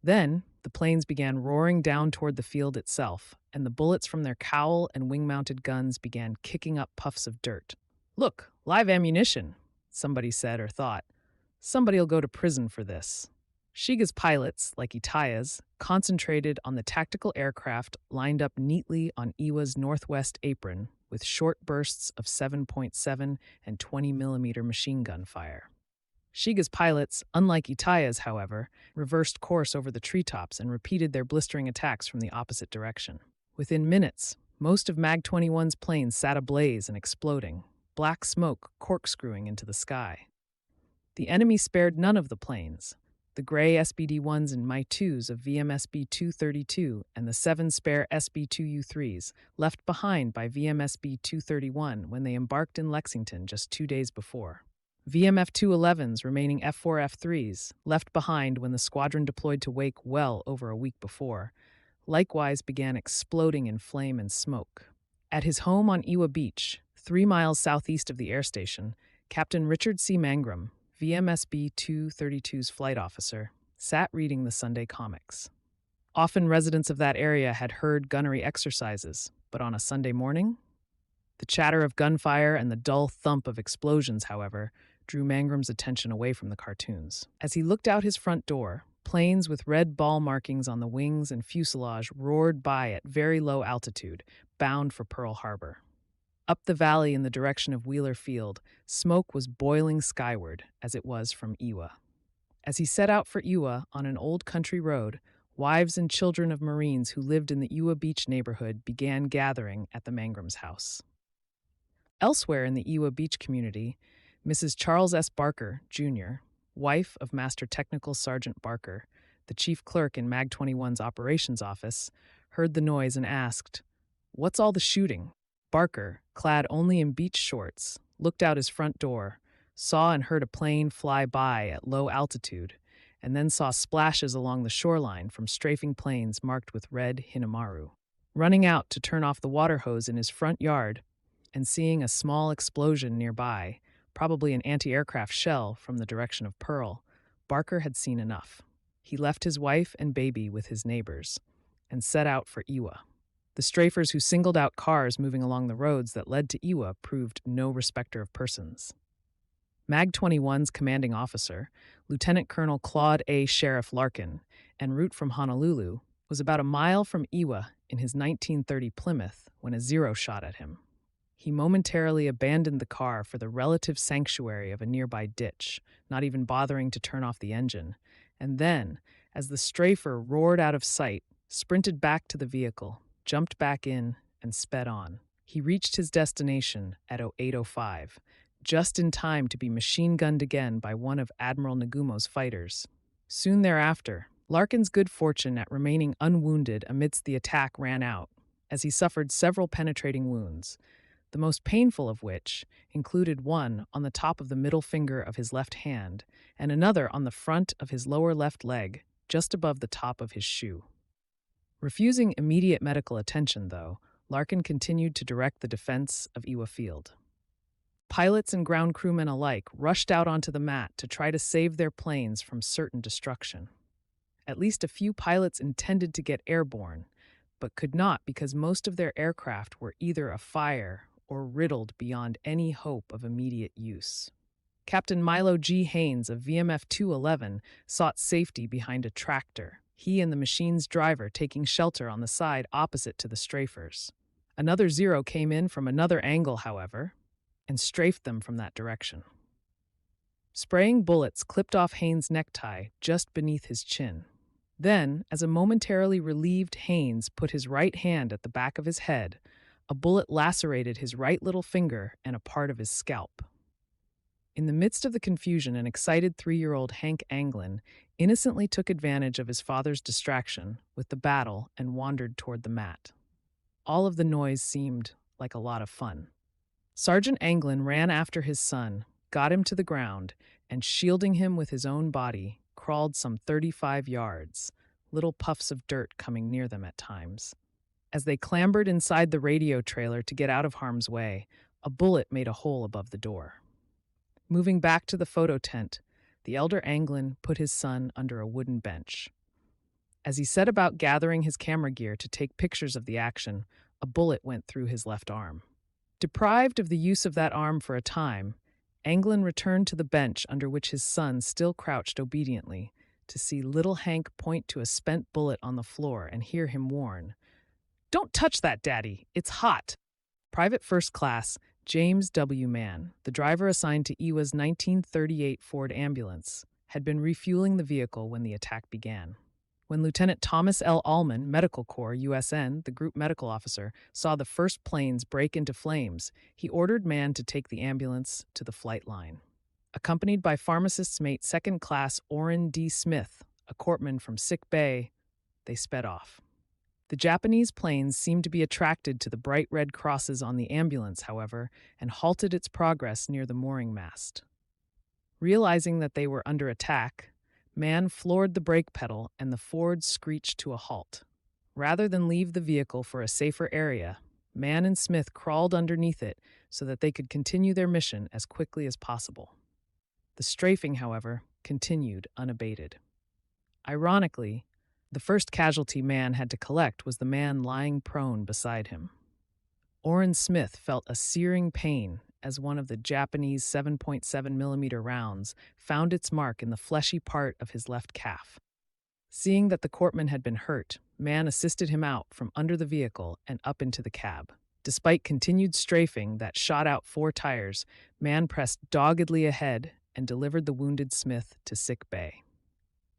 Then, the planes began roaring down toward the field itself, and the bullets from their cowl and wing-mounted guns began kicking up puffs of dirt. "Look, live ammunition," somebody said or thought. "Somebody'll go to prison for this." Shiga's pilots, like Itaya's, concentrated on the tactical aircraft lined up neatly on Iwa's northwest apron with short bursts of 7.7 and 20mm machine gun fire. Shiga's pilots, unlike Itaya's, however, reversed course over the treetops and repeated their blistering attacks from the opposite direction. Within minutes, most of MAG-21's planes sat ablaze and exploding, black smoke corkscrewing into the sky. The enemy spared none of the planes. The gray SBD-1s and My-2s of VMSB 232 and the 7 spare SB-2U3s left behind by VMSB 231 when they embarked in Lexington just 2 days before. VMF 211's remaining F-4 F-3s, left behind when the squadron deployed to Wake well over a week before, likewise began exploding in flame and smoke. At his home on Iwa Beach, 3 miles southeast of the air station, Captain Richard C. Mangrum, VMSB 232's flight officer, sat reading the Sunday comics. Often residents of that area had heard gunnery exercises, but on a Sunday morning? The chatter of gunfire and the dull thump of explosions, however, drew Mangrum's attention away from the cartoons. As he looked out his front door, planes with red ball markings on the wings and fuselage roared by at very low altitude, bound for Pearl Harbor. Up the valley in the direction of Wheeler Field, smoke was boiling skyward, as it was from Iwa. As he set out for Iwa on an old country road, wives and children of Marines who lived in the Iwa Beach neighborhood began gathering at the Mangrum's house. Elsewhere in the Iwa Beach community, Mrs. Charles S. Barker, Jr., wife of Master Technical Sergeant Barker, the chief clerk in MAG-21's operations office, heard the noise and asked, "What's all the shooting?" Barker, clad only in beach shorts, looked out his front door, saw and heard a plane fly by at low altitude, and then saw splashes along the shoreline from strafing planes marked with red Hinamaru. Running out to turn off the water hose in his front yard and seeing a small explosion nearby, probably an anti-aircraft shell from the direction of Pearl, Barker had seen enough. He left his wife and baby with his neighbors and set out for Iwa. The strafers who singled out cars moving along the roads that led to Iwa proved no respecter of persons. MAG 21's commanding officer, Lieutenant Colonel Claude A. Sheriff Larkin, en route from Honolulu, was about a mile from Iwa in his 1930 Plymouth when a Zero shot at him. He momentarily abandoned the car for the relative sanctuary of a nearby ditch, not even bothering to turn off the engine, and then, as the strafer roared out of sight, sprinted back to the vehicle, jumped back in, and sped on. He reached his destination at 08:05, just in time to be machine-gunned again by one of Admiral Nagumo's fighters. Soon thereafter, Larkin's good fortune at remaining unwounded amidst the attack ran out, as he suffered several penetrating wounds, the most painful of which included one on the top of the middle finger of his left hand and another on the front of his lower left leg, just above the top of his shoe. Refusing immediate medical attention, though, Larkin continued to direct the defense of Iwa Field. Pilots and ground crewmen alike rushed out onto the mat to try to save their planes from certain destruction. At least a few pilots intended to get airborne, but could not because most of their aircraft were either afire or riddled beyond any hope of immediate use. Captain Milo G. Haynes of VMF 211 sought safety behind a tractor, he and the machine's driver taking shelter on the side opposite to the strafers. Another Zero came in from another angle, however, and strafed them from that direction. Spraying bullets clipped off Haynes' necktie just beneath his chin. Then, as a momentarily relieved Haynes put his right hand at the back of his head, a bullet lacerated his right little finger and a part of his scalp. In the midst of the confusion, an excited 3-year-old Hank Anglin innocently took advantage of his father's distraction with the battle and wandered toward the mat. All of the noise seemed like a lot of fun. Sergeant Anglin ran after his son, got him to the ground, and shielding him with his own body, crawled some 35 yards, little puffs of dirt coming near them at times. As they clambered inside the radio trailer to get out of harm's way, a bullet made a hole above the door. Moving back to the photo tent, the elder Anglin put his son under a wooden bench. As he set about gathering his camera gear to take pictures of the action, a bullet went through his left arm. Deprived of the use of that arm for a time, Anglin returned to the bench under which his son still crouched obediently to see little Hank point to a spent bullet on the floor and hear him warn, "Don't touch that, Daddy. It's hot." Private First Class James W. Mann, the driver assigned to Iwa's 1938 Ford ambulance, had been refueling the vehicle when the attack began. When Lieutenant Thomas L. Allman, Medical Corps, USN, the group medical officer, saw the first planes break into flames, he ordered Mann to take the ambulance to the flight line. Accompanied by pharmacist's mate Second Class Orrin D. Smith, a corpsman from Sick Bay, they sped off. The Japanese planes seemed to be attracted to the bright red crosses on the ambulance, however, and halted its progress near the mooring mast. Realizing that they were under attack, Mann floored the brake pedal and the Ford screeched to a halt. Rather than leave the vehicle for a safer area, Mann and Smith crawled underneath it so that they could continue their mission as quickly as possible. The strafing, however, continued unabated. Ironically, the first casualty Mann had to collect was the man lying prone beside him. Orrin Smith felt a searing pain as one of the Japanese 7.7mm rounds found its mark in the fleshy part of his left calf. Seeing that the corpsman had been hurt, Mann assisted him out from under the vehicle and up into the cab. Despite continued strafing that shot out 4 tires, Mann pressed doggedly ahead and delivered the wounded Smith to sick bay.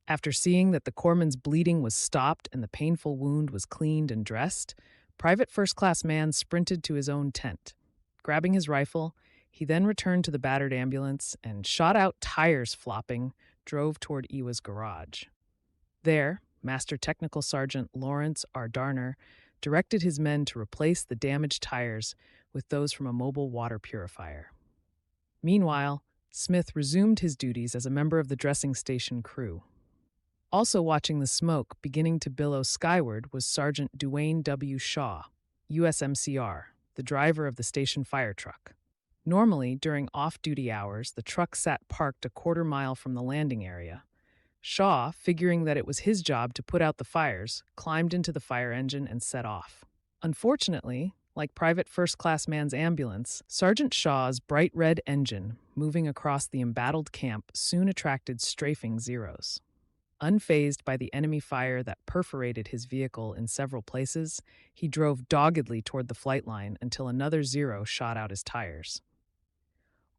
After seeing that the corpsman's bleeding was stopped and the painful wound was cleaned and dressed, Private First Class Mann sprinted to his own tent. Grabbing his rifle, he then returned to the battered ambulance and, shot out tires flopping, drove toward Iwa's garage. There, Master Technical Sergeant Lawrence R. Darner directed his men to replace the damaged tires with those from a mobile water purifier. Meanwhile, Smith resumed his duties as a member of the dressing station crew. Also watching the smoke beginning to billow skyward was Sergeant Duane W. Shaw, USMCR, the driver of the station fire truck. Normally, during off-duty hours, the truck sat parked a quarter-mile from the landing area. Shaw, figuring that it was his job to put out the fires, climbed into the fire engine and set off. Unfortunately, like Private First Class Man's ambulance, Sergeant Shaw's bright red engine, moving across the embattled camp, soon attracted strafing Zeros. Unfazed by the enemy fire that perforated his vehicle in several places, he drove doggedly toward the flight line until another Zero shot out his tires.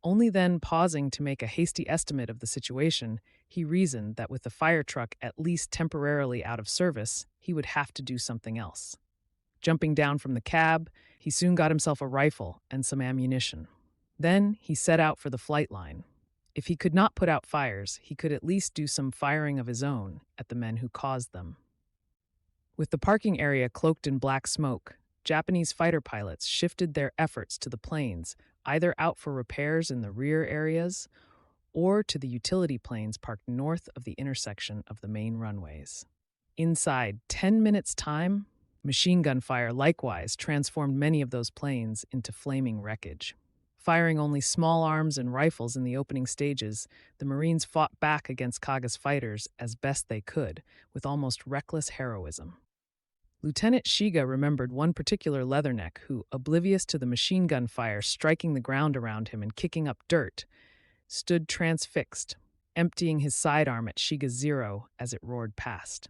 Only then, pausing to make a hasty estimate of the situation, he reasoned that with the fire truck at least temporarily out of service, he would have to do something else. Jumping down from the cab, he soon got himself a rifle and some ammunition. Then he set out for the flight line. If he could not put out fires, he could at least do some firing of his own at the men who caused them. With the parking area cloaked in black smoke, Japanese fighter pilots shifted their efforts to the planes, either out for repairs in the rear areas or to the utility planes parked north of the intersection of the main runways. Inside 10 minutes' time, machine gun fire likewise transformed many of those planes into flaming wreckage. Firing only small arms and rifles in the opening stages, the Marines fought back against Kaga's fighters as best they could, with almost reckless heroism. Lieutenant Shiga remembered one particular leatherneck who, oblivious to the machine gun fire striking the ground around him and kicking up dirt, stood transfixed, emptying his sidearm at Shiga's Zero as it roared past.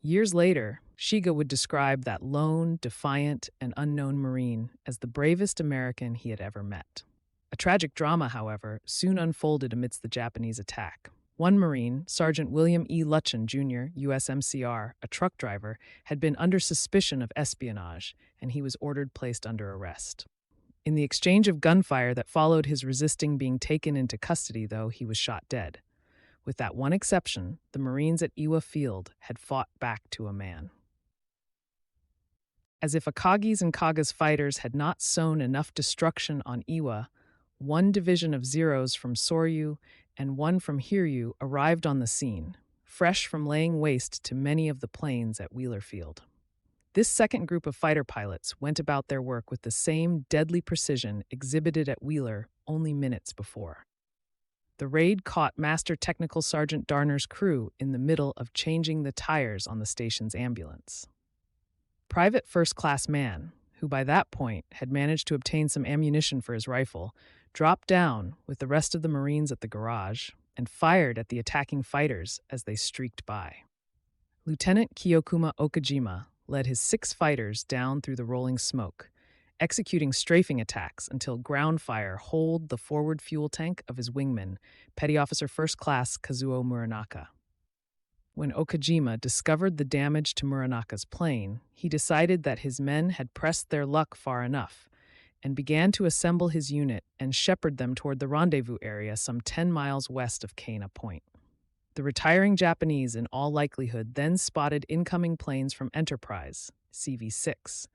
Years later, Shiga would describe that lone, defiant, and unknown Marine as the bravest American he had ever met. A tragic drama, however, soon unfolded amidst the Japanese attack. One Marine, Sergeant William E. Lutchen, Jr., USMCR, a truck driver, had been under suspicion of espionage, and he was ordered placed under arrest. In the exchange of gunfire that followed his resisting being taken into custody, though, he was shot dead. With that one exception, the Marines at Iwo Field had fought back to a man. As if Akagi's and Kaga's fighters had not sown enough destruction on Iwo, one division of Zeros from Soryu and one from Hiryu arrived on the scene, fresh from laying waste to many of the planes at Wheeler Field. This second group of fighter pilots went about their work with the same deadly precision exhibited at Wheeler only minutes before. The raid caught Master Technical Sergeant Darner's crew in the middle of changing the tires on the station's ambulance. Private First Class Man, who by that point had managed to obtain some ammunition for his rifle, dropped down with the rest of the Marines at the garage and fired at the attacking fighters as they streaked by. Lieutenant Kiyokuma Okajima led his 6 fighters down through the rolling smoke, executing strafing attacks until ground fire holed the forward fuel tank of his wingman, Petty Officer First Class Kazuo Muranaka. When Okajima discovered the damage to Muranaka's plane, he decided that his men had pressed their luck far enough and began to assemble his unit and shepherd them toward the rendezvous area some 10 miles west of Kana Point. The retiring Japanese, in all likelihood, then spotted incoming planes from Enterprise, CV-6,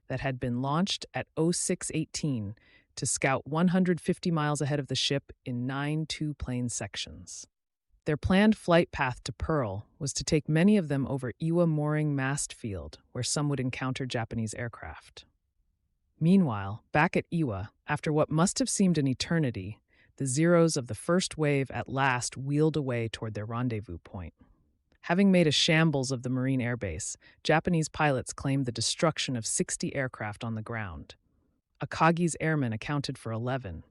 that had been launched at 0618 to scout 150 miles ahead of the ship in 9 two-plane sections. Their planned flight path to Pearl was to take many of them over Iwo Mooring Mast Field, where some would encounter Japanese aircraft. Meanwhile, back at Iwo, after what must have seemed an eternity, the Zeros of the first wave at last wheeled away toward their rendezvous point. Having made a shambles of the Marine Air Base, Japanese pilots claimed the destruction of 60 aircraft on the ground. Akagi's airmen accounted for 11,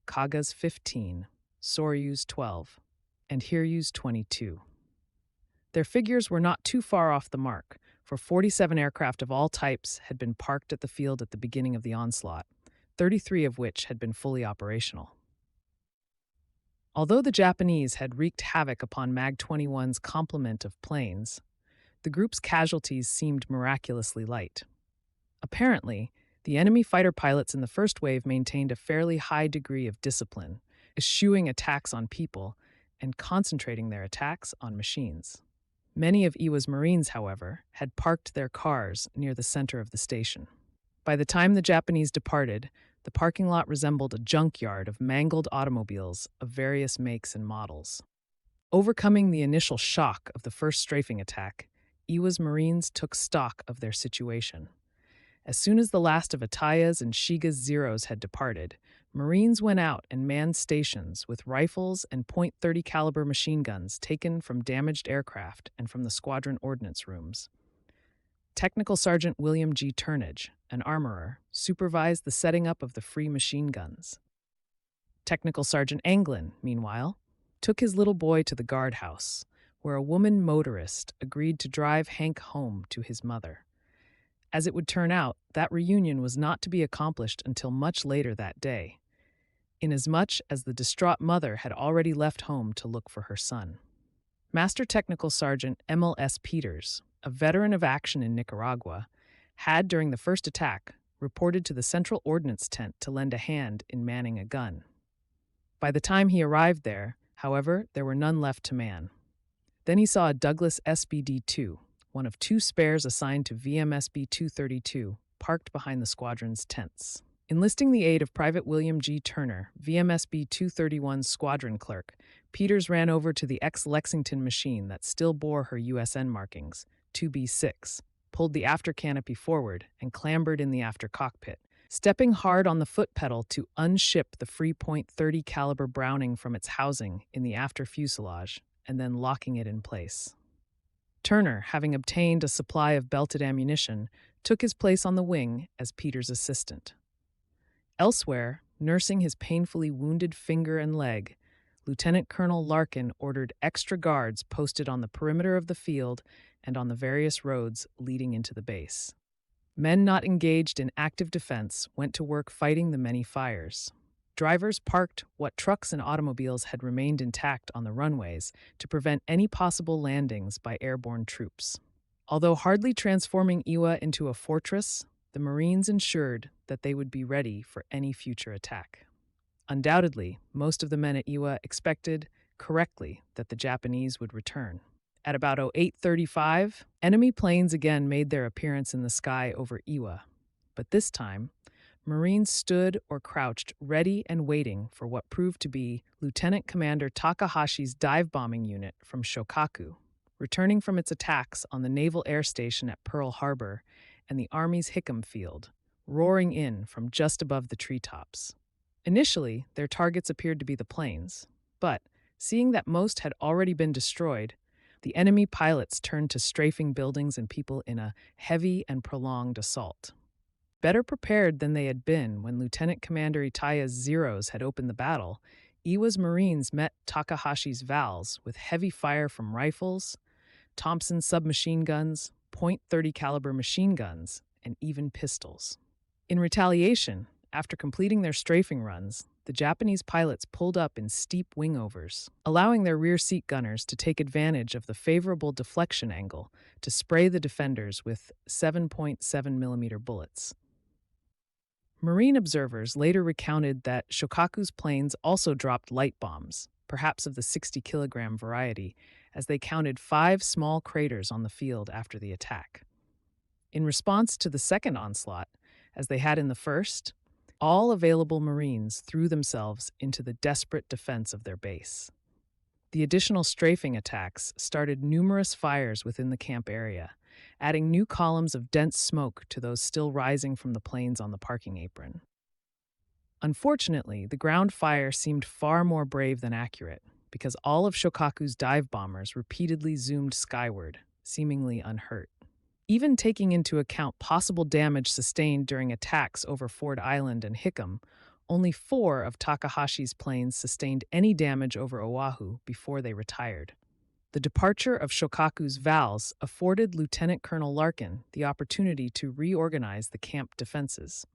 Kaga's 15, Soryu's 12, and Hiryu's 22. Their figures were not too far off the mark, for 47 aircraft of all types had been parked at the field at the beginning of the onslaught, 33 of which had been fully operational. Although the Japanese had wreaked havoc upon MiG-21's complement of planes, the group's casualties seemed miraculously light. Apparently, the enemy fighter pilots in the first wave maintained a fairly high degree of discipline, eschewing attacks on people and concentrating their attacks on machines. Many of Iwo's Marines, however, had parked their cars near the center of the station. By the time the Japanese departed, The parking lot resembled a junkyard of mangled automobiles of various makes and models. Overcoming the initial shock of the first strafing attack, Iwa's Marines took stock of their situation. As soon as the last of Ataya's and Shiga's Zeros had departed, Marines went out and manned stations with rifles and .30 caliber machine guns taken from damaged aircraft and from the squadron ordnance rooms. Technical Sergeant William G. Turnage, an armorer, supervised the setting up of the free machine guns. Technical Sergeant Anglin, meanwhile, took his little boy to the guardhouse, where a woman motorist agreed to drive Hank home to his mother. As it would turn out, that reunion was not to be accomplished until much later that day, inasmuch as the distraught mother had already left home to look for her son. Master Technical Sergeant Emil S. Peters, a veteran of action in Nicaragua, had, during the first attack, reported to the Central Ordnance Tent to lend a hand in manning a gun. By the time he arrived there, however, there were none left to man. Then he saw a Douglas SBD-2, one of two spares assigned to VMSB 232, parked behind the squadron's tents. Enlisting the aid of Private William G. Turner, VMSB 231's squadron clerk, Peters ran over to the ex-Lexington machine that still bore her USN markings, 2B6, pulled the after canopy forward, and clambered in the after cockpit, stepping hard on the foot pedal to unship the free .30 caliber Browning from its housing in the after fuselage, and then locking it in place. Turner, having obtained a supply of belted ammunition, took his place on the wing as Peters' assistant. Elsewhere, nursing his painfully wounded finger and leg, Lieutenant Colonel Larkin ordered extra guards posted on the perimeter of the field and on the various roads leading into the base. Men not engaged in active defense went to work fighting the many fires. Drivers parked what trucks and automobiles had remained intact on the runways to prevent any possible landings by airborne troops. Although hardly transforming Iwa into a fortress, the Marines ensured that they would be ready for any future attack. Undoubtedly, most of the men at Iwa expected, correctly, that the Japanese would return. At about 08:35, enemy planes again made their appearance in the sky over Iwa, but this time, Marines stood or crouched ready and waiting for what proved to be Lieutenant Commander Takahashi's dive-bombing unit from Shokaku, returning from its attacks on the Naval Air Station at Pearl Harbor and the Army's Hickam Field, roaring in from just above the treetops. Initially, their targets appeared to be the planes, but, seeing that most had already been destroyed, the enemy pilots turned to strafing buildings and people in a heavy and prolonged assault. Better prepared than they had been when Lieutenant Commander Itaya's Zeros had opened the battle, Iwa's Marines met Takahashi's Vals with heavy fire from rifles, Thompson submachine guns, .30 caliber machine guns, and even pistols. In retaliation, after completing their strafing runs, the Japanese pilots pulled up in steep wingovers, allowing their rear seat gunners to take advantage of the favorable deflection angle to spray the defenders with 7.7mm bullets. Marine observers later recounted that Shokaku's planes also dropped light bombs, perhaps of the 60-kilogram variety, as they counted 5 small craters on the field after the attack. In response to the second onslaught, as they had in the first, all available Marines threw themselves into the desperate defense of their base. The additional strafing attacks started numerous fires within the camp area, adding new columns of dense smoke to those still rising from the planes on the parking apron. Unfortunately, the ground fire seemed far more brave than accurate, because all of Shokaku's dive bombers repeatedly zoomed skyward, seemingly unhurt. Even taking into account possible damage sustained during attacks over Ford Island and Hickam, only 4 of Takahashi's planes sustained any damage over Oahu before they retired. The departure of Shokaku's Vals afforded Lieutenant Colonel Larkin the opportunity to reorganize the camp defenses.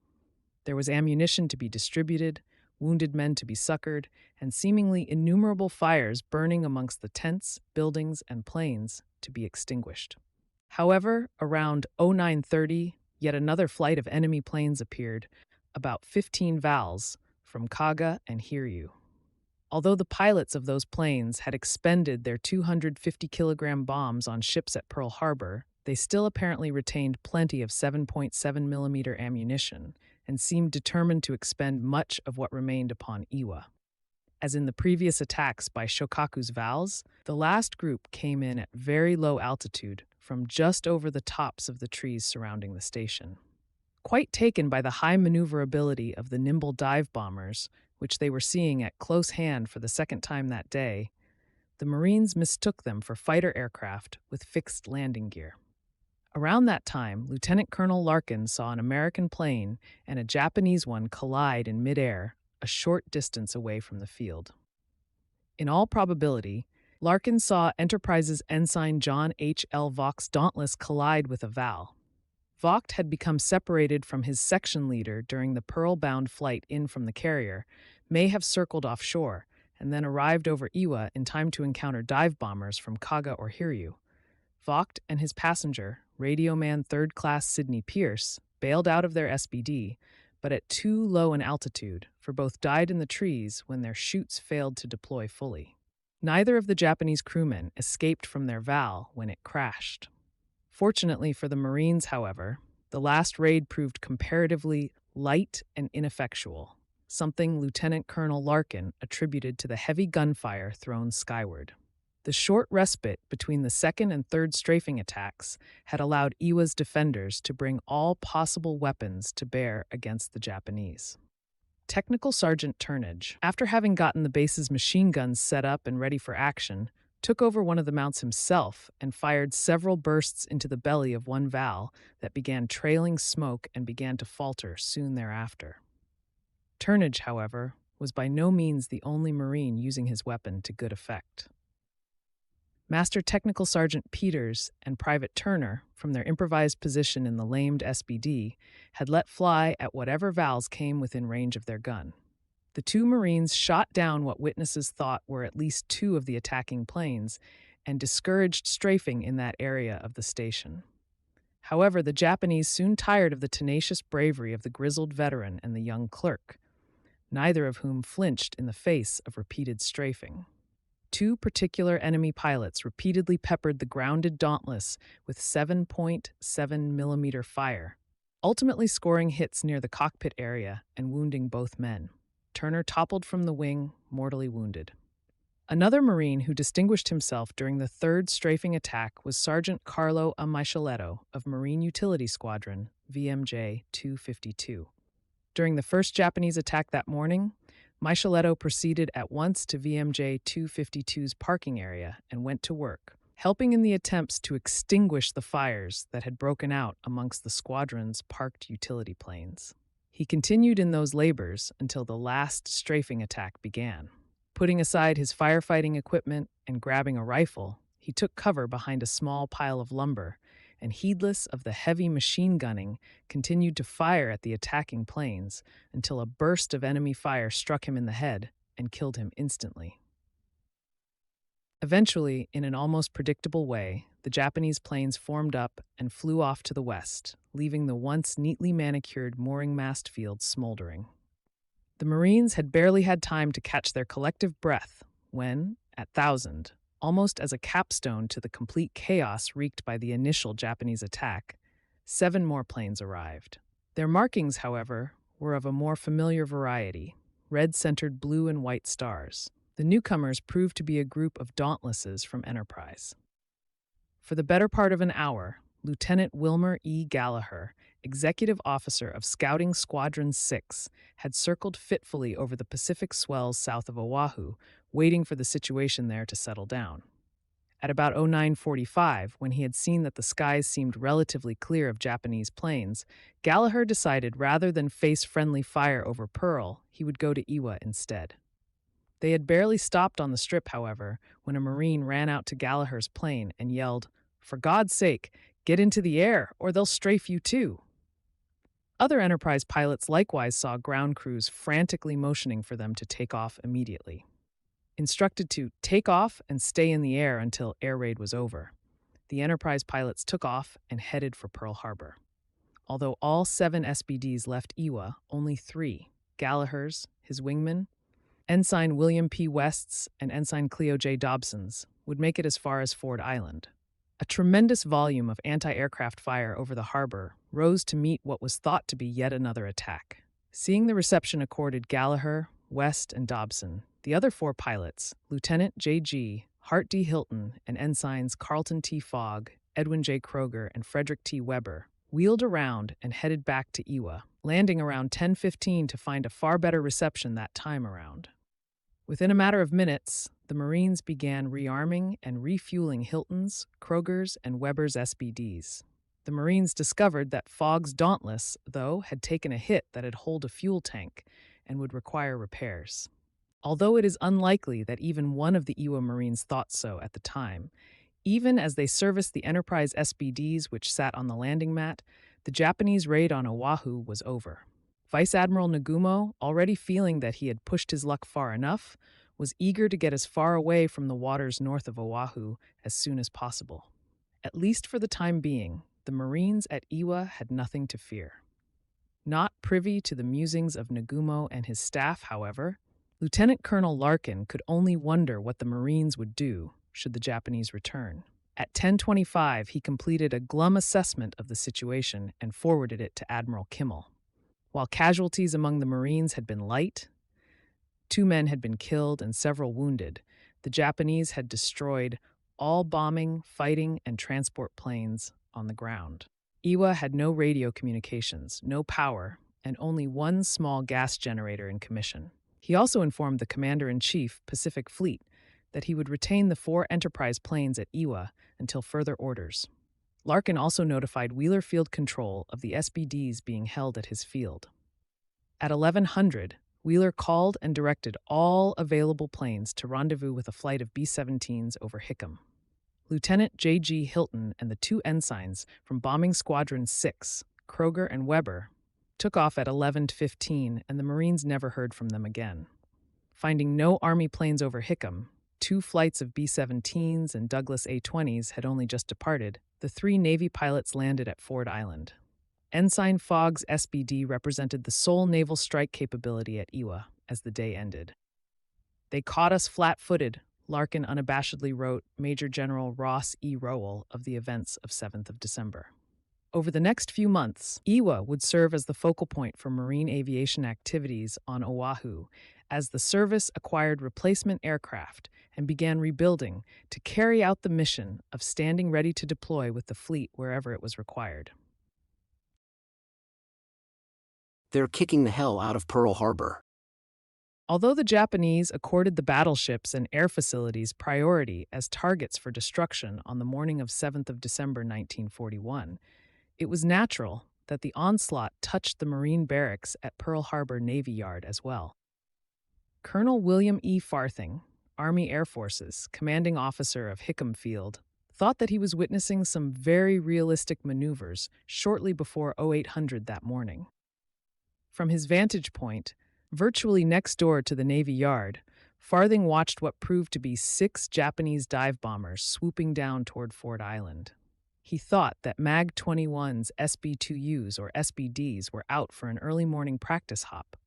There was ammunition to be distributed, wounded men to be succored, and seemingly innumerable fires burning amongst the tents, buildings, and planes to be extinguished. However, around 09:30, yet another flight of enemy planes appeared, about 15 Vals, from Kaga and Hiryu. Although the pilots of those planes had expended their 250-kilogram bombs on ships at Pearl Harbor, they still apparently retained plenty of 7.7mm ammunition, and seemed determined to expend much of what remained upon Iwa. As in the previous attacks by Shokaku's Vals, the last group came in at very low altitude from just over the tops of the trees surrounding the station. Quite taken by the high maneuverability of the nimble dive bombers, which they were seeing at close hand for the second time that day, the Marines mistook them for fighter aircraft with fixed landing gear. Around that time, Lieutenant Colonel Larkin saw an American plane and a Japanese one collide in midair a short distance away from the field. In all probability, Larkin saw Enterprise's ensign John H. L. Vogt's Dauntless collide with a Val. Vogt had become separated from his section leader during the Pearl-bound flight in from the carrier, may have circled offshore, and then arrived over Iwa in time to encounter dive bombers from Kaga or Hiryu. Vogt and his passenger, radioman 3rd Class Sidney Pierce, bailed out of their SBD, but at too low an altitude, for both died in the trees when their chutes failed to deploy fully. Neither of the Japanese crewmen escaped from their Val when it crashed. Fortunately for the Marines, however, the last raid proved comparatively light and ineffectual, something Lieutenant Colonel Larkin attributed to the heavy gunfire thrown skyward. The short respite between the 2nd and 3rd strafing attacks had allowed Iwa's defenders to bring all possible weapons to bear against the Japanese. Technical Sergeant Turnage, after having gotten the base's machine guns set up and ready for action, took over one of the mounts himself and fired several bursts into the belly of one Val that began trailing smoke and began to falter soon thereafter. Turnage, however, was by no means the only Marine using his weapon to good effect. Master Technical Sergeant Peters and Private Turner, from their improvised position in the lamed SBD, had let fly at whatever Vals came within range of their gun. The two Marines shot down what witnesses thought were at least 2 of the attacking planes and discouraged strafing in that area of the station. However, the Japanese soon tired of the tenacious bravery of the grizzled veteran and the young clerk, neither of whom flinched in the face of repeated strafing. 2 particular enemy pilots repeatedly peppered the grounded Dauntless with 7.7 millimeter fire, ultimately scoring hits near the cockpit area and wounding both men. Turner toppled from the wing, mortally wounded. Another Marine who distinguished himself during the 3rd strafing attack was Sergeant Carlo Amicheletto of Marine Utility Squadron, VMJ 252. During the first Japanese attack that morning, Micheletto proceeded at once to VMJ 252's parking area and went to work, helping in the attempts to extinguish the fires that had broken out amongst the squadron's parked utility planes. He continued in those labors until the last strafing attack began. Putting aside his firefighting equipment and grabbing a rifle, he took cover behind a small pile of lumber and, heedless of the heavy machine gunning, continued to fire at the attacking planes until a burst of enemy fire struck him in the head and killed him instantly. Eventually, in an almost predictable way, the Japanese planes formed up and flew off to the west, leaving the once neatly manicured mooring mast field smoldering. The Marines had barely had time to catch their collective breath when, at 1,000, almost as a capstone to the complete chaos wreaked by the initial Japanese attack, 7 more planes arrived. Their markings, however, were of a more familiar variety, red-centered blue and white stars. The newcomers proved to be a group of Dauntlesses from Enterprise. For the better part of an hour, Lieutenant Wilmer E. Gallagher, Executive Officer of Scouting Squadron 6, had circled fitfully over the Pacific swells south of Oahu, waiting for the situation there to settle down. At about 09:45, when he had seen that the skies seemed relatively clear of Japanese planes, Gallagher decided rather than face friendly fire over Pearl, he would go to Iwa instead. They had barely stopped on the strip, however, when a Marine ran out to Gallagher's plane and yelled, "For God's sake, get into the air, or they'll strafe you too." Other Enterprise pilots likewise saw ground crews frantically motioning for them to take off immediately. Instructed to take off and stay in the air until air raid was over, the Enterprise pilots took off and headed for Pearl Harbor. Although all 7 SBDs left Iwa, only 3, Gallagher's, his wingman, Ensign William P. West's, and Ensign Cleo J. Dobson's, would make it as far as Ford Island. A tremendous volume of anti-aircraft fire over the harbor rose to meet what was thought to be yet another attack. Seeing the reception accorded Gallagher, West, and Dobson, the other four pilots, Lieutenant J.G., Hart D. Hilton, and Ensigns Carlton T. Fogg, Edwin J. Kroger, and Frederick T. Weber, wheeled around and headed back to Iwa, landing around 10:15 to find a far better reception that time around. Within a matter of minutes, the Marines began rearming and refueling Hilton's, Kroger's, and Weber's SBDs. The Marines discovered that Fogg's Dauntless, though, had taken a hit that had holed a fuel tank and would require repairs. Although it is unlikely that even one of the Iwa Marines thought so at the time, even as they serviced the Enterprise SBDs which sat on the landing mat, the Japanese raid on Oahu was over. Vice Admiral Nagumo, already feeling that he had pushed his luck far enough, was eager to get as far away from the waters north of Oahu as soon as possible. At least for the time being, the Marines at Iwa had nothing to fear. Not privy to the musings of Nagumo and his staff, however, Lieutenant Colonel Larkin could only wonder what the Marines would do should the Japanese return. At 10:25, he completed a glum assessment of the situation and forwarded it to Admiral Kimmel. While casualties among the Marines had been light, 2 men had been killed and several wounded, the Japanese had destroyed all bombing, fighting, and transport planes on the ground. Iwa had no radio communications, no power, and only one small gas generator in commission. He also informed the Commander-in-Chief, Pacific Fleet, that he would retain the 4 Enterprise planes at Iwa until further orders. Larkin also notified Wheeler Field Control of the SBDs being held at his field. At 1100, Wheeler called and directed all available planes to rendezvous with a flight of B-17s over Hickam. Lieutenant J.G. Hilton and the 2 ensigns from Bombing Squadron 6, Kroger and Weber, took off at 11:15, and the Marines never heard from them again. Finding no Army planes over Hickam, 2 flights of B-17s and Douglas A-20s had only just departed, the 3 Navy pilots landed at Ford Island. Ensign Fogg's SBD represented the sole naval strike capability at Iwa as the day ended. "They caught us flat-footed," Larkin unabashedly wrote Major General Ross E. Rowell of the events of 7th of December. Over the next few months, Iwa would serve as the focal point for Marine aviation activities on Oahu as the service acquired replacement aircraft and began rebuilding to carry out the mission of standing ready to deploy with the fleet wherever it was required. They're kicking the hell out of Pearl Harbor. Although the Japanese accorded the battleships and air facilities priority as targets for destruction on the morning of 7th of December 1941, it was natural that the onslaught touched the Marine barracks at Pearl Harbor Navy Yard as well. Colonel William E. Farthing, Army Air Forces, commanding officer of Hickam Field, thought that he was witnessing some very realistic maneuvers shortly before 0800 that morning. From his vantage point, virtually next door to the Navy Yard, Farthing watched what proved to be 6 Japanese dive bombers swooping down toward Ford Island. He thought that MAG-21's SB-2Us or SBDs were out for an early morning practice hop.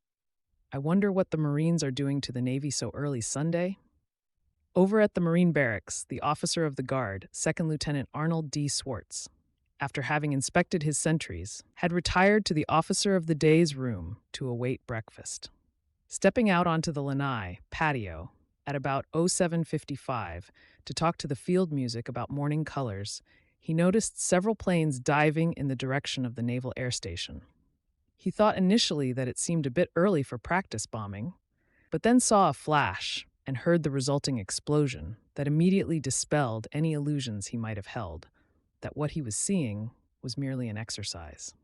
I wonder what the Marines are doing to the Navy so early Sunday? Over at the Marine Barracks, the officer of the guard, 2nd Lieutenant Arnold D. Swartz, after having inspected his sentries, had retired to the officer of the day's room to await breakfast. Stepping out onto the lanai, patio, at about 07:55 to talk to the field music about morning colors, he noticed several planes diving in the direction of the Naval Air Station. He thought initially that it seemed a bit early for practice bombing, but then saw a flash and heard the resulting explosion that immediately dispelled any illusions he might have held, that what he was seeing was merely an exercise.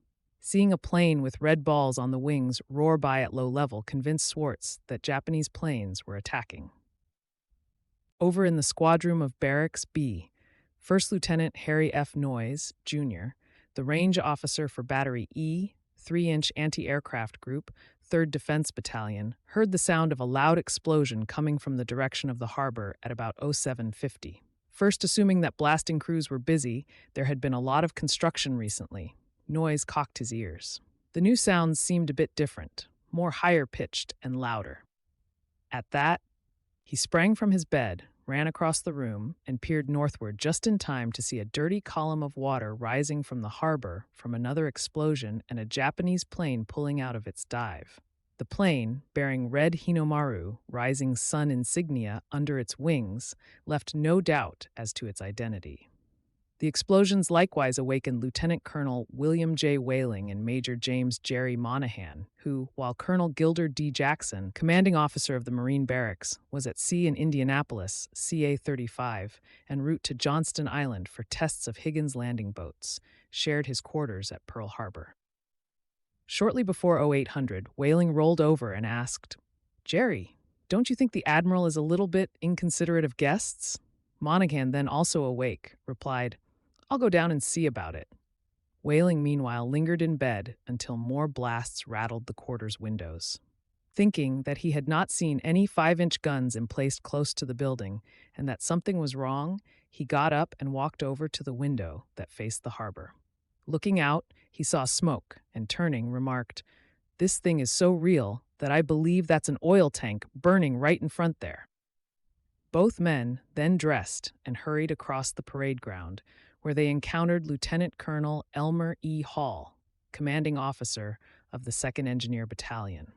Seeing a plane with red balls on the wings roar by at low level convinced Swartz that Japanese planes were attacking. Over in the squadron of Barracks B, First Lieutenant Harry F. Noyes, Jr., the range officer for Battery E, 3-inch anti-aircraft group, 3rd Defense Battalion, heard the sound of a loud explosion coming from the direction of the harbor at about 07:50. First assuming that blasting crews were busy, there had been a lot of construction recently. Noyes cocked his ears. The new sounds seemed a bit different, more higher-pitched and louder. At that, he sprang from his bed, ran across the room and peered northward just in time to see a dirty column of water rising from the harbor from another explosion and a Japanese plane pulling out of its dive. The plane, bearing red Hinomaru, rising sun insignia under its wings, left no doubt as to its identity. The explosions likewise awakened Lieutenant Colonel William J. Whaling and Major James Jerry Monahan, who, while Colonel Gilder D. Jackson, commanding officer of the Marine Barracks, was at sea in Indianapolis, CA-35, en route to Johnston Island for tests of Higgins landing boats, shared his quarters at Pearl Harbor. Shortly before 0800, Whaling rolled over and asked, "Jerry, don't you think the Admiral is a little bit inconsiderate of guests?" Monahan, then also awake, replied, "I'll go down and see about it." Whaling, meanwhile, lingered in bed until more blasts rattled the quarters' windows. Thinking that he had not seen any 5-inch guns emplaced close to the building and that something was wrong, he got up and walked over to the window that faced the harbor. Looking out, he saw smoke and, turning, remarked, "This thing is so real that I believe that's an oil tank burning right in front there." Both men then dressed and hurried across the parade ground, where they encountered Lieutenant Colonel Elmer E. Hall, commanding officer of the 2nd Engineer Battalion.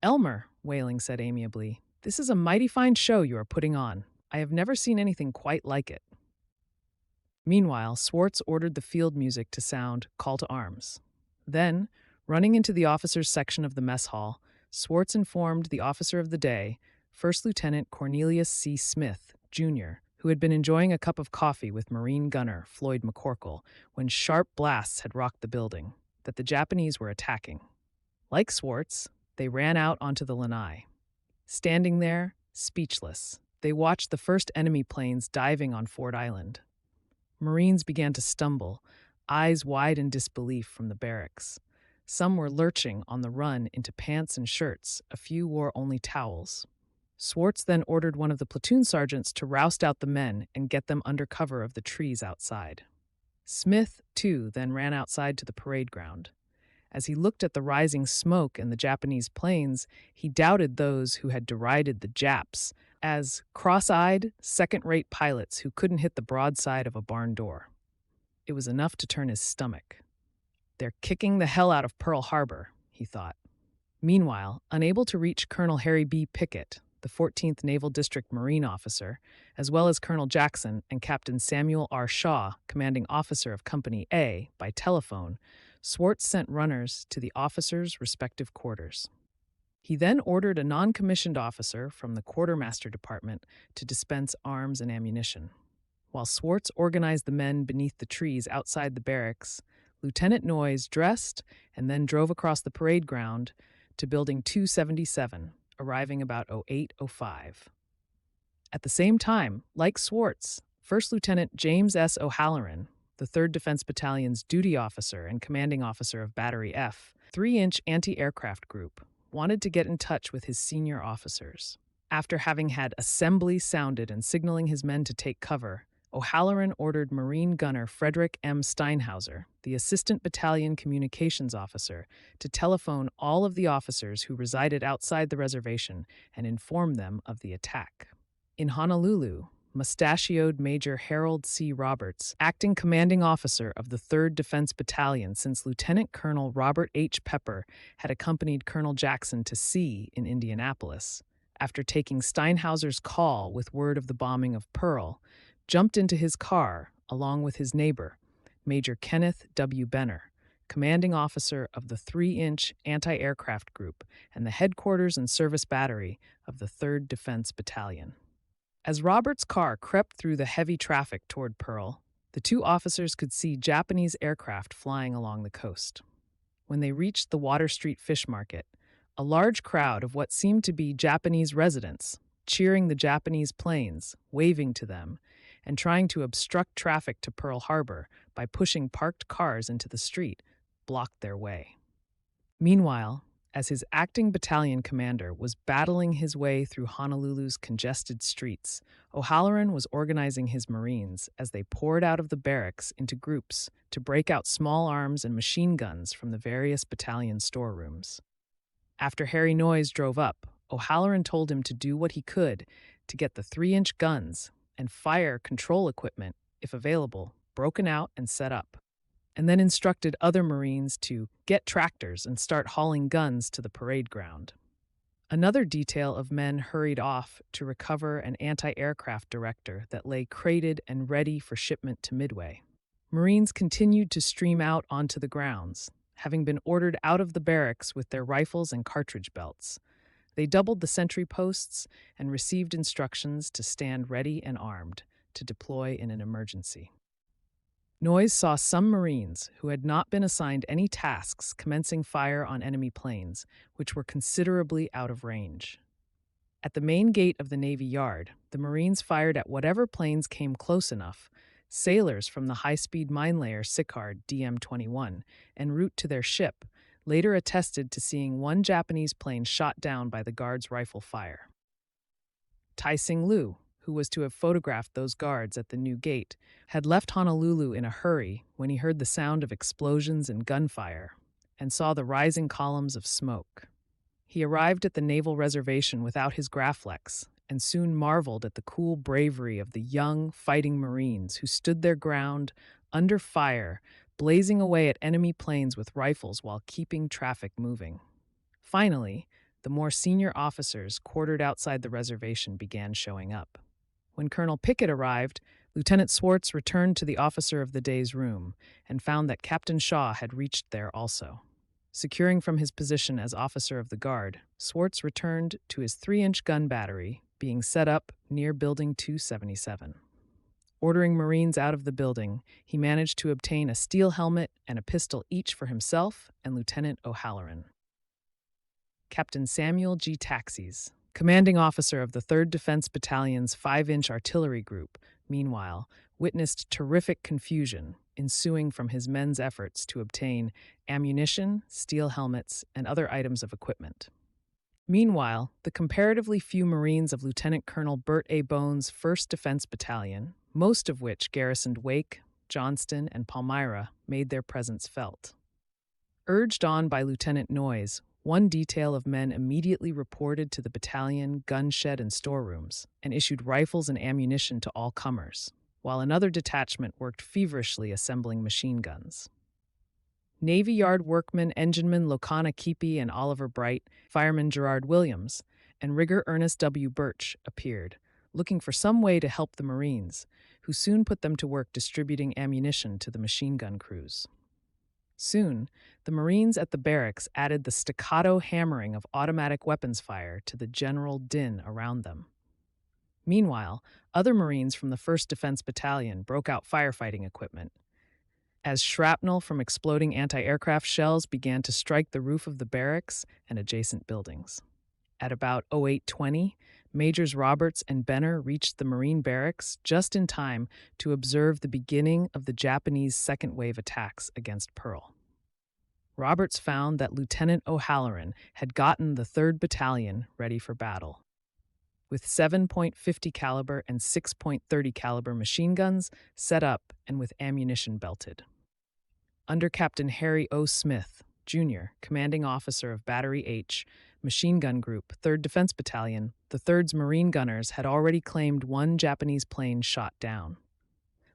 "Elmer," Whaling said amiably, "this is a mighty fine show you are putting on. I have never seen anything quite like it." Meanwhile, Swartz ordered the field music to sound "Call to Arms." Then, running into the officers' section of the mess hall, Swartz informed the officer of the day, First Lieutenant Cornelius C. Smith, Jr., who had been enjoying a cup of coffee with Marine gunner Floyd McCorkle when sharp blasts had rocked the building, that the Japanese were attacking. Like Swartz, they ran out onto the lanai. Standing there, speechless, they watched the first enemy planes diving on Ford Island. Marines began to stumble, eyes wide in disbelief from the barracks. Some were lurching on the run into pants and shirts, a few wore only towels. Swartz then ordered one of the platoon sergeants to roust out the men and get them under cover of the trees outside. Smith, too, then ran outside to the parade ground. As he looked at the rising smoke and the Japanese planes, he doubted those who had derided the Japs as cross-eyed, second-rate pilots who couldn't hit the broadside of a barn door. It was enough to turn his stomach. "They're kicking the hell out of Pearl Harbor," he thought. Meanwhile, unable to reach Colonel Harry B. Pickett, the 14th Naval District Marine officer, as well as Colonel Jackson and Captain Samuel R. Shaw, commanding officer of Company A, by telephone, Swartz sent runners to the officers' respective quarters. He then ordered a non-commissioned officer from the quartermaster department to dispense arms and ammunition. While Swartz organized the men beneath the trees outside the barracks, Lieutenant Noyes dressed and then drove across the parade ground to Building 277, arriving about 08:05. At the same time, like Swartz, First Lieutenant James S. O'Halloran, the 3rd Defense Battalion's duty officer and commanding officer of Battery F, 3-inch anti-aircraft group, wanted to get in touch with his senior officers. After having had assembly sounded and signaling his men to take cover, O'Halloran ordered Marine gunner Frederick M. Steinhauser, the assistant battalion communications officer, to telephone all of the officers who resided outside the reservation and inform them of the attack. In Honolulu, mustachioed Major Harold C. Roberts, acting commanding officer of the 3rd Defense Battalion since Lieutenant Colonel Robert H. Pepper had accompanied Colonel Jackson to sea in Indianapolis, after taking Steinhauser's call with word of the bombing of Pearl, jumped into his car along with his neighbor, Major Kenneth W. Benner, commanding officer of the 3-inch anti-aircraft group and the headquarters and service battery of the 3rd Defense Battalion. As Roberts' car crept through the heavy traffic toward Pearl, the two officers could see Japanese aircraft flying along the coast. When they reached the Water Street Fish Market, a large crowd of what seemed to be Japanese residents, cheering the Japanese planes, waving to them, and trying to obstruct traffic to Pearl Harbor by pushing parked cars into the street, blocked their way. Meanwhile, as his acting battalion commander was battling his way through Honolulu's congested streets, O'Halloran was organizing his Marines as they poured out of the barracks into groups to break out small arms and machine guns from the various battalion storerooms. After Harry Noyes drove up, O'Halloran told him to do what he could to get the 3-inch guns and fire control equipment, if available, broken out and set up, and then instructed other Marines to get tractors and start hauling guns to the parade ground. Another detail of men hurried off to recover an anti-aircraft director that lay crated and ready for shipment to Midway. Marines continued to stream out onto the grounds, having been ordered out of the barracks with their rifles and cartridge belts. They doubled the sentry posts and received instructions to stand ready and armed to deploy in an emergency. Noyes saw some Marines who had not been assigned any tasks commencing fire on enemy planes, which were considerably out of range. At the main gate of the Navy Yard, the Marines fired at whatever planes came close enough. Sailors from the high-speed mine layer Sicard DM-21 en route to their ship later attested to seeing one Japanese plane shot down by the guards' rifle fire. Tai-Sing Liu, who was to have photographed those guards at the new gate, had left Honolulu in a hurry when he heard the sound of explosions and gunfire and saw the rising columns of smoke. He arrived at the naval reservation without his Graflex and soon marveled at the cool bravery of the young, fighting Marines who stood their ground under fire, blazing away at enemy planes with rifles while keeping traffic moving. Finally, the more senior officers quartered outside the reservation began showing up. When Colonel Pickett arrived, Lieutenant Swartz returned to the officer of the day's room and found that Captain Shaw had reached there also. Securing from his position as officer of the guard, Swartz returned to his 3-inch gun battery being set up near Building 277. Ordering Marines out of the building, he managed to obtain a steel helmet and a pistol each for himself and Lieutenant O'Halloran. Captain Samuel G. Taxis, commanding officer of the 3rd Defense Battalion's 5-inch artillery group, meanwhile, witnessed terrific confusion ensuing from his men's efforts to obtain ammunition, steel helmets, and other items of equipment. Meanwhile, the comparatively few Marines of Lieutenant Colonel Bert A. Bones' 1st Defense Battalion, most of which garrisoned Wake, Johnston, and Palmyra, made their presence felt. Urged on by Lieutenant Noyes, one detail of men immediately reported to the battalion, gun shed, and storerooms, and issued rifles and ammunition to all comers, while another detachment worked feverishly assembling machine guns. Navy Yard workmen Engineman Lokana Keepy and Oliver Bright, fireman Gerard Williams, and rigger Ernest W. Birch appeared, looking for some way to help the Marines, who soon put them to work distributing ammunition to the machine gun crews. Soon, the Marines at the barracks added the staccato hammering of automatic weapons fire to the general din around them. Meanwhile, other Marines from the 1st Defense Battalion broke out firefighting equipment. As shrapnel from exploding anti-aircraft shells began to strike the roof of the barracks and adjacent buildings. At about 08:20, Majors Roberts and Benner reached the Marine barracks just in time to observe the beginning of the Japanese second-wave attacks against Pearl. Roberts found that Lieutenant O'Halloran had gotten the 3rd Battalion ready for battle, with 7.50 caliber and 6.30 caliber machine guns set up and with ammunition belted. Under Captain Harry O. Smith, Jr., commanding officer of Battery H, Machine Gun Group, 3rd Defense Battalion, the 3rd's Marine gunners had already claimed one Japanese plane shot down.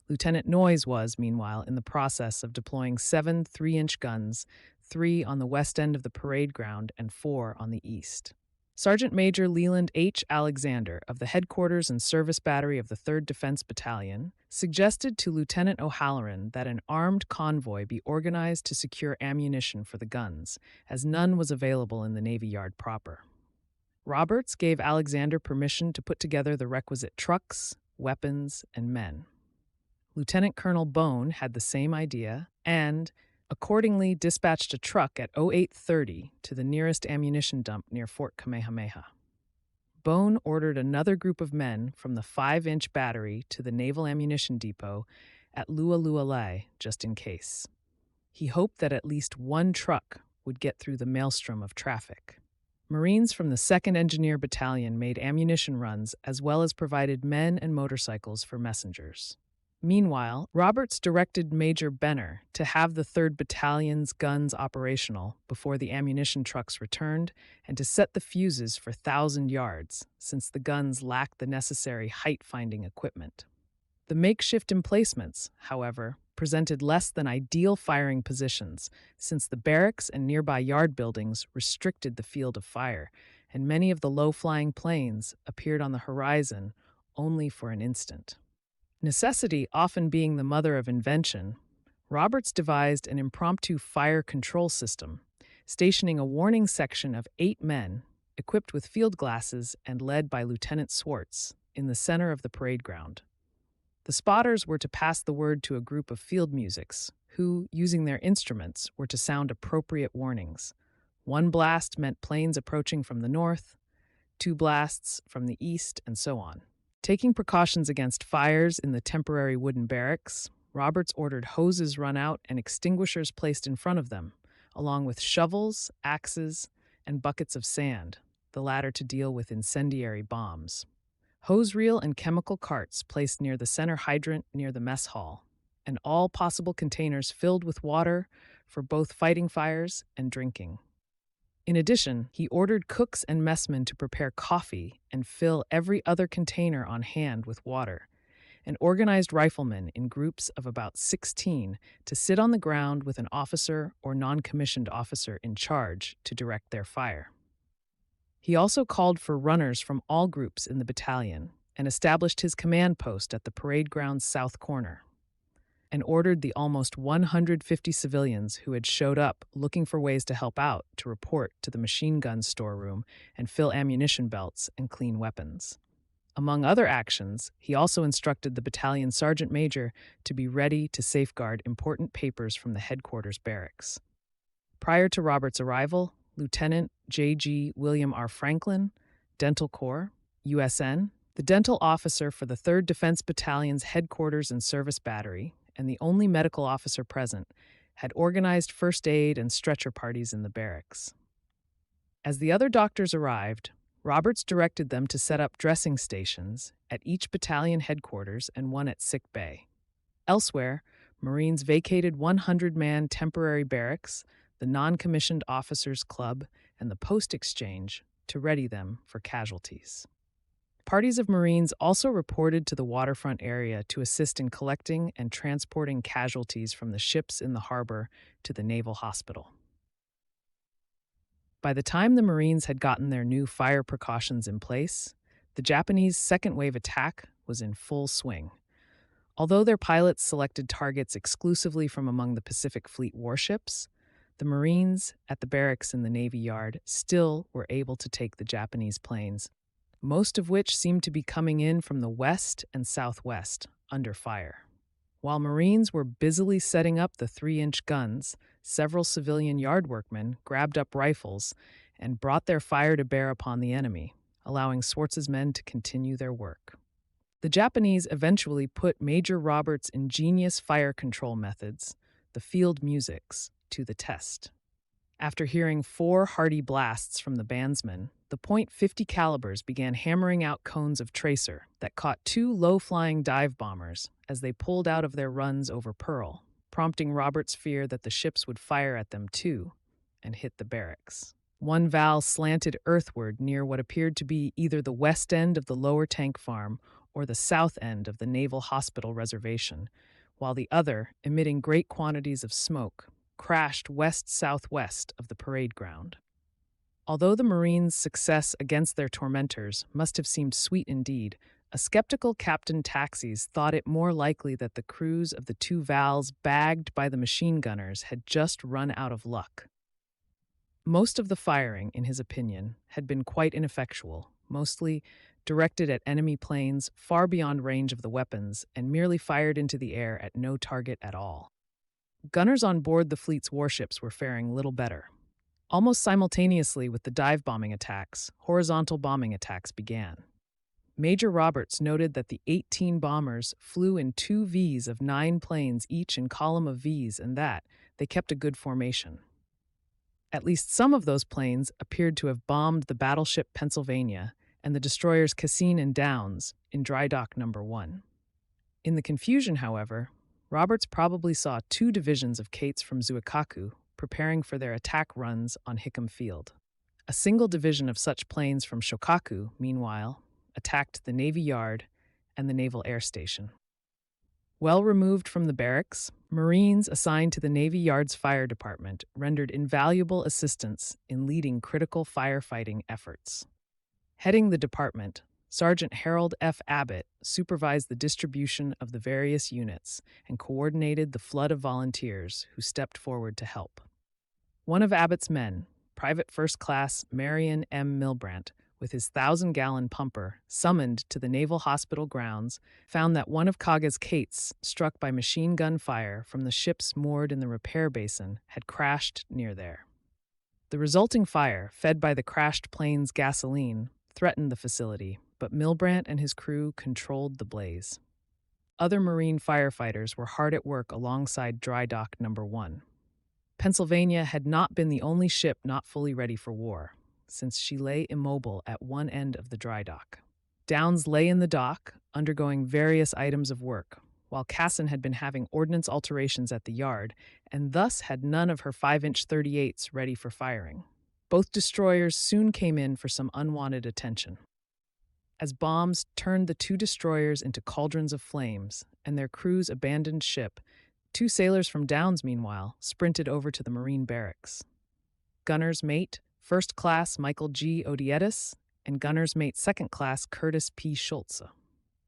Lieutenant Noyes was, meanwhile, in the process of deploying 7 3-inch guns, 3 on the west end of the parade ground and 4 on the east. Sergeant Major Leland H. Alexander of the Headquarters and Service Battery of the 3rd Defense Battalion suggested to Lieutenant O'Halloran that an armed convoy be organized to secure ammunition for the guns, as none was available in the Navy Yard proper. Roberts gave Alexander permission to put together the requisite trucks, weapons, and men. Lieutenant Colonel Bone had the same idea and accordingly dispatched a truck at 08:30 to the nearest ammunition dump near Fort Kamehameha. Bone ordered another group of men from the 5-inch battery to the Naval Ammunition Depot at WWII just in case. He hoped that at least one truck would get through the maelstrom of traffic. Marines from the 2nd Engineer Battalion made ammunition runs as well as provided men and motorcycles for messengers. Meanwhile, Roberts directed Major Benner to have the 3rd Battalion's guns operational before the ammunition trucks returned and to set the fuses for 1,000 yards, since the guns lacked the necessary height-finding equipment. The makeshift emplacements, however, presented less than ideal firing positions, since the barracks and nearby yard buildings restricted the field of fire, and many of the low-flying planes appeared on the horizon only for an instant. Necessity often being the mother of invention, Roberts devised an impromptu fire control system, stationing a warning section of 8 men, equipped with field glasses and led by Lieutenant Swartz, in the center of the parade ground. The spotters were to pass the word to a group of field musics, who, using their instruments, were to sound appropriate warnings. 1 blast meant planes approaching from the north, 2 blasts from the east, and so on. Taking precautions against fires in the temporary wooden barracks, Roberts ordered hoses run out and extinguishers placed in front of them, along with shovels, axes, and buckets of sand, the latter to deal with incendiary bombs. Hose reel and chemical carts placed near the center hydrant near the mess hall, and all possible containers filled with water for both fighting fires and drinking. In addition, he ordered cooks and messmen to prepare coffee and fill every other container on hand with water, and organized riflemen in groups of about 16 to sit on the ground with an officer or non-commissioned officer in charge to direct their fire. He also called for runners from all groups in the battalion and established his command post at the parade ground's south corner, and ordered the almost 150 civilians who had showed up looking for ways to help out to report to the machine gun storeroom and fill ammunition belts and clean weapons. Among other actions, he also instructed the battalion sergeant major to be ready to safeguard important papers from the headquarters barracks. Prior to Roberts' arrival, Lieutenant J.G. William R. Franklin, Dental Corps, USN, the dental officer for the 3rd Defense Battalion's headquarters and service battery, and the only medical officer present, had organized first aid and stretcher parties in the barracks. As the other doctors arrived, Roberts directed them to set up dressing stations at each battalion headquarters and one at sick bay. Elsewhere, Marines vacated 100-man temporary barracks, the non-commissioned officers' club, and the post exchange to ready them for casualties. Parties of Marines also reported to the waterfront area to assist in collecting and transporting casualties from the ships in the harbor to the naval hospital. By the time the Marines had gotten their new fire precautions in place, the Japanese second wave attack was in full swing. Although their pilots selected targets exclusively from among the Pacific Fleet warships, the Marines at the barracks in the Navy Yard still were able to take the Japanese planes, most of which seemed to be coming in from the west and southwest, under fire. While Marines were busily setting up the 3-inch guns, several civilian yard workmen grabbed up rifles and brought their fire to bear upon the enemy, allowing Swartz's men to continue their work. The Japanese eventually put Major Roberts' ingenious fire control methods, the field musics, to the test. After hearing 4 hearty blasts from the bandsmen, the .50 calibers began hammering out cones of tracer that caught 2 low-flying dive bombers as they pulled out of their runs over Pearl, prompting Roberts' fear that the ships would fire at them too and hit the barracks. One valve slanted earthward near what appeared to be either the west end of the lower tank farm or the south end of the Naval Hospital Reservation, while the other, emitting great quantities of smoke, crashed west-southwest of the parade ground. Although the Marines' success against their tormentors must have seemed sweet indeed, a skeptical Captain Taxis thought it more likely that the crews of the 2 Vals bagged by the machine gunners had just run out of luck. Most of the firing, in his opinion, had been quite ineffectual, mostly directed at enemy planes far beyond range of the weapons and merely fired into the air at no target at all. Gunners on board the fleet's warships were faring little better. Almost simultaneously with the dive bombing attacks, horizontal bombing attacks began. Major Roberts noted that the 18 bombers flew in 2 Vs of 9 planes each in column of Vs and that they kept a good formation. At least some of those planes appeared to have bombed the battleship Pennsylvania and the destroyers Cassine and Downs in Dry Dock No. 1. In the confusion, however, Roberts probably saw two divisions of Kates from Zuikaku preparing for their attack runs on Hickam Field. A single division of such planes from Shokaku, meanwhile, attacked the Navy Yard and the Naval Air Station. Well removed from the barracks, Marines assigned to the Navy Yard's fire department rendered invaluable assistance in leading critical firefighting efforts. Heading the department, Sergeant Harold F. Abbott supervised the distribution of the various units and coordinated the flood of volunteers who stepped forward to help. One of Abbott's men, Private First Class Marion M. Milbrandt, with his 1,000-gallon pumper, summoned to the Naval Hospital grounds, found that one of Kaga's Kates, struck by machine gun fire from the ships moored in the repair basin, had crashed near there. The resulting fire, fed by the crashed plane's gasoline, threatened the facility, but Milbrandt and his crew controlled the blaze. Other Marine firefighters were hard at work alongside Dry Dock No. 1. Pennsylvania had not been the only ship not fully ready for war, since she lay immobile at one end of the dry dock. Downs lay in the dock, undergoing various items of work, while Cassin had been having ordnance alterations at the yard, and thus had none of her 5-inch .38s ready for firing. Both destroyers soon came in for some unwanted attention. As bombs turned the two destroyers into cauldrons of flames, and their crews abandoned ship, two sailors from Downs, meanwhile, sprinted over to the Marine barracks. Gunner's mate, First Class Michael G. Odietis, and Gunner's mate Second Class Curtis P. Schultze.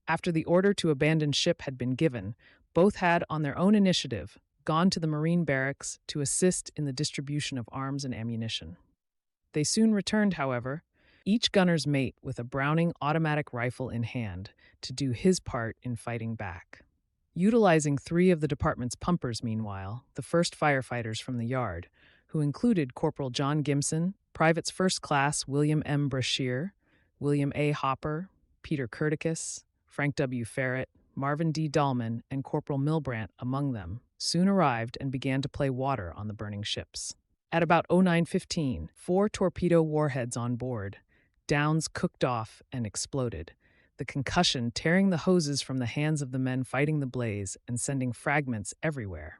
After the order to abandon ship had been given, both had, on their own initiative, gone to the Marine barracks to assist in the distribution of arms and ammunition. They soon returned, however, each gunner's mate with a Browning automatic rifle in hand, to do his part in fighting back. Utilizing 3 of the department's pumpers, meanwhile, the first firefighters from the yard, who included Corporal John Gimson, Privates First Class William M. Brashear, William A. Hopper, Peter Curticus, Frank W. Farrett, Marvin D. Dahlman, and Corporal Milbrandt among them, soon arrived and began to play water on the burning ships. At about 09:15, 4 torpedo warheads on board, Downs cooked off and exploded, the concussion tearing the hoses from the hands of the men fighting the blaze and sending fragments everywhere,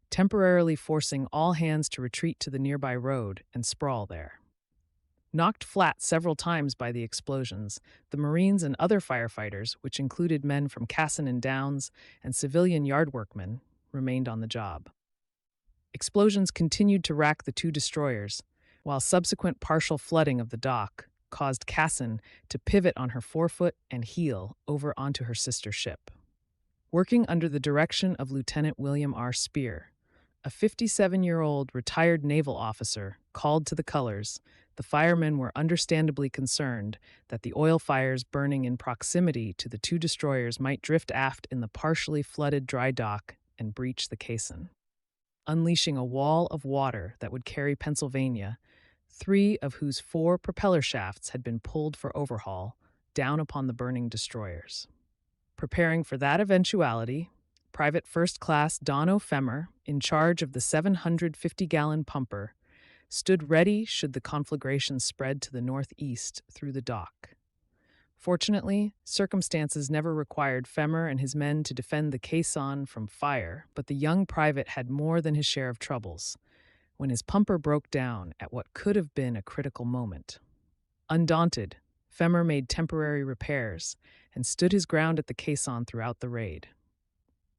temporarily forcing all hands to retreat to the nearby road and sprawl there. Knocked flat several times by the explosions, the Marines and other firefighters, which included men from Cassin and Downs and civilian yard workmen, remained on the job. Explosions continued to rack the 2 destroyers, while subsequent partial flooding of the dock caused Cassin to pivot on her forefoot and heel over onto her sister ship. Working under the direction of Lieutenant William R. Spear, a 57-year-old retired naval officer called to the colors, the firemen were understandably concerned that the oil fires burning in proximity to the 2 destroyers might drift aft in the partially flooded dry dock and breach the caisson. Unleashing a wall of water that would carry Pennsylvania, 3 of whose 4 propeller shafts had been pulled for overhaul, down upon the burning destroyers. Preparing for that eventuality, Private First Class Don O'Femer, in charge of the 750-gallon pumper, stood ready should the conflagration spread to the northeast through the dock. Fortunately, circumstances never required Femer and his men to defend the caisson from fire, but the young private had more than his share of troubles when his pumper broke down at what could have been a critical moment. Undaunted, Femer made temporary repairs and stood his ground at the caisson throughout the raid.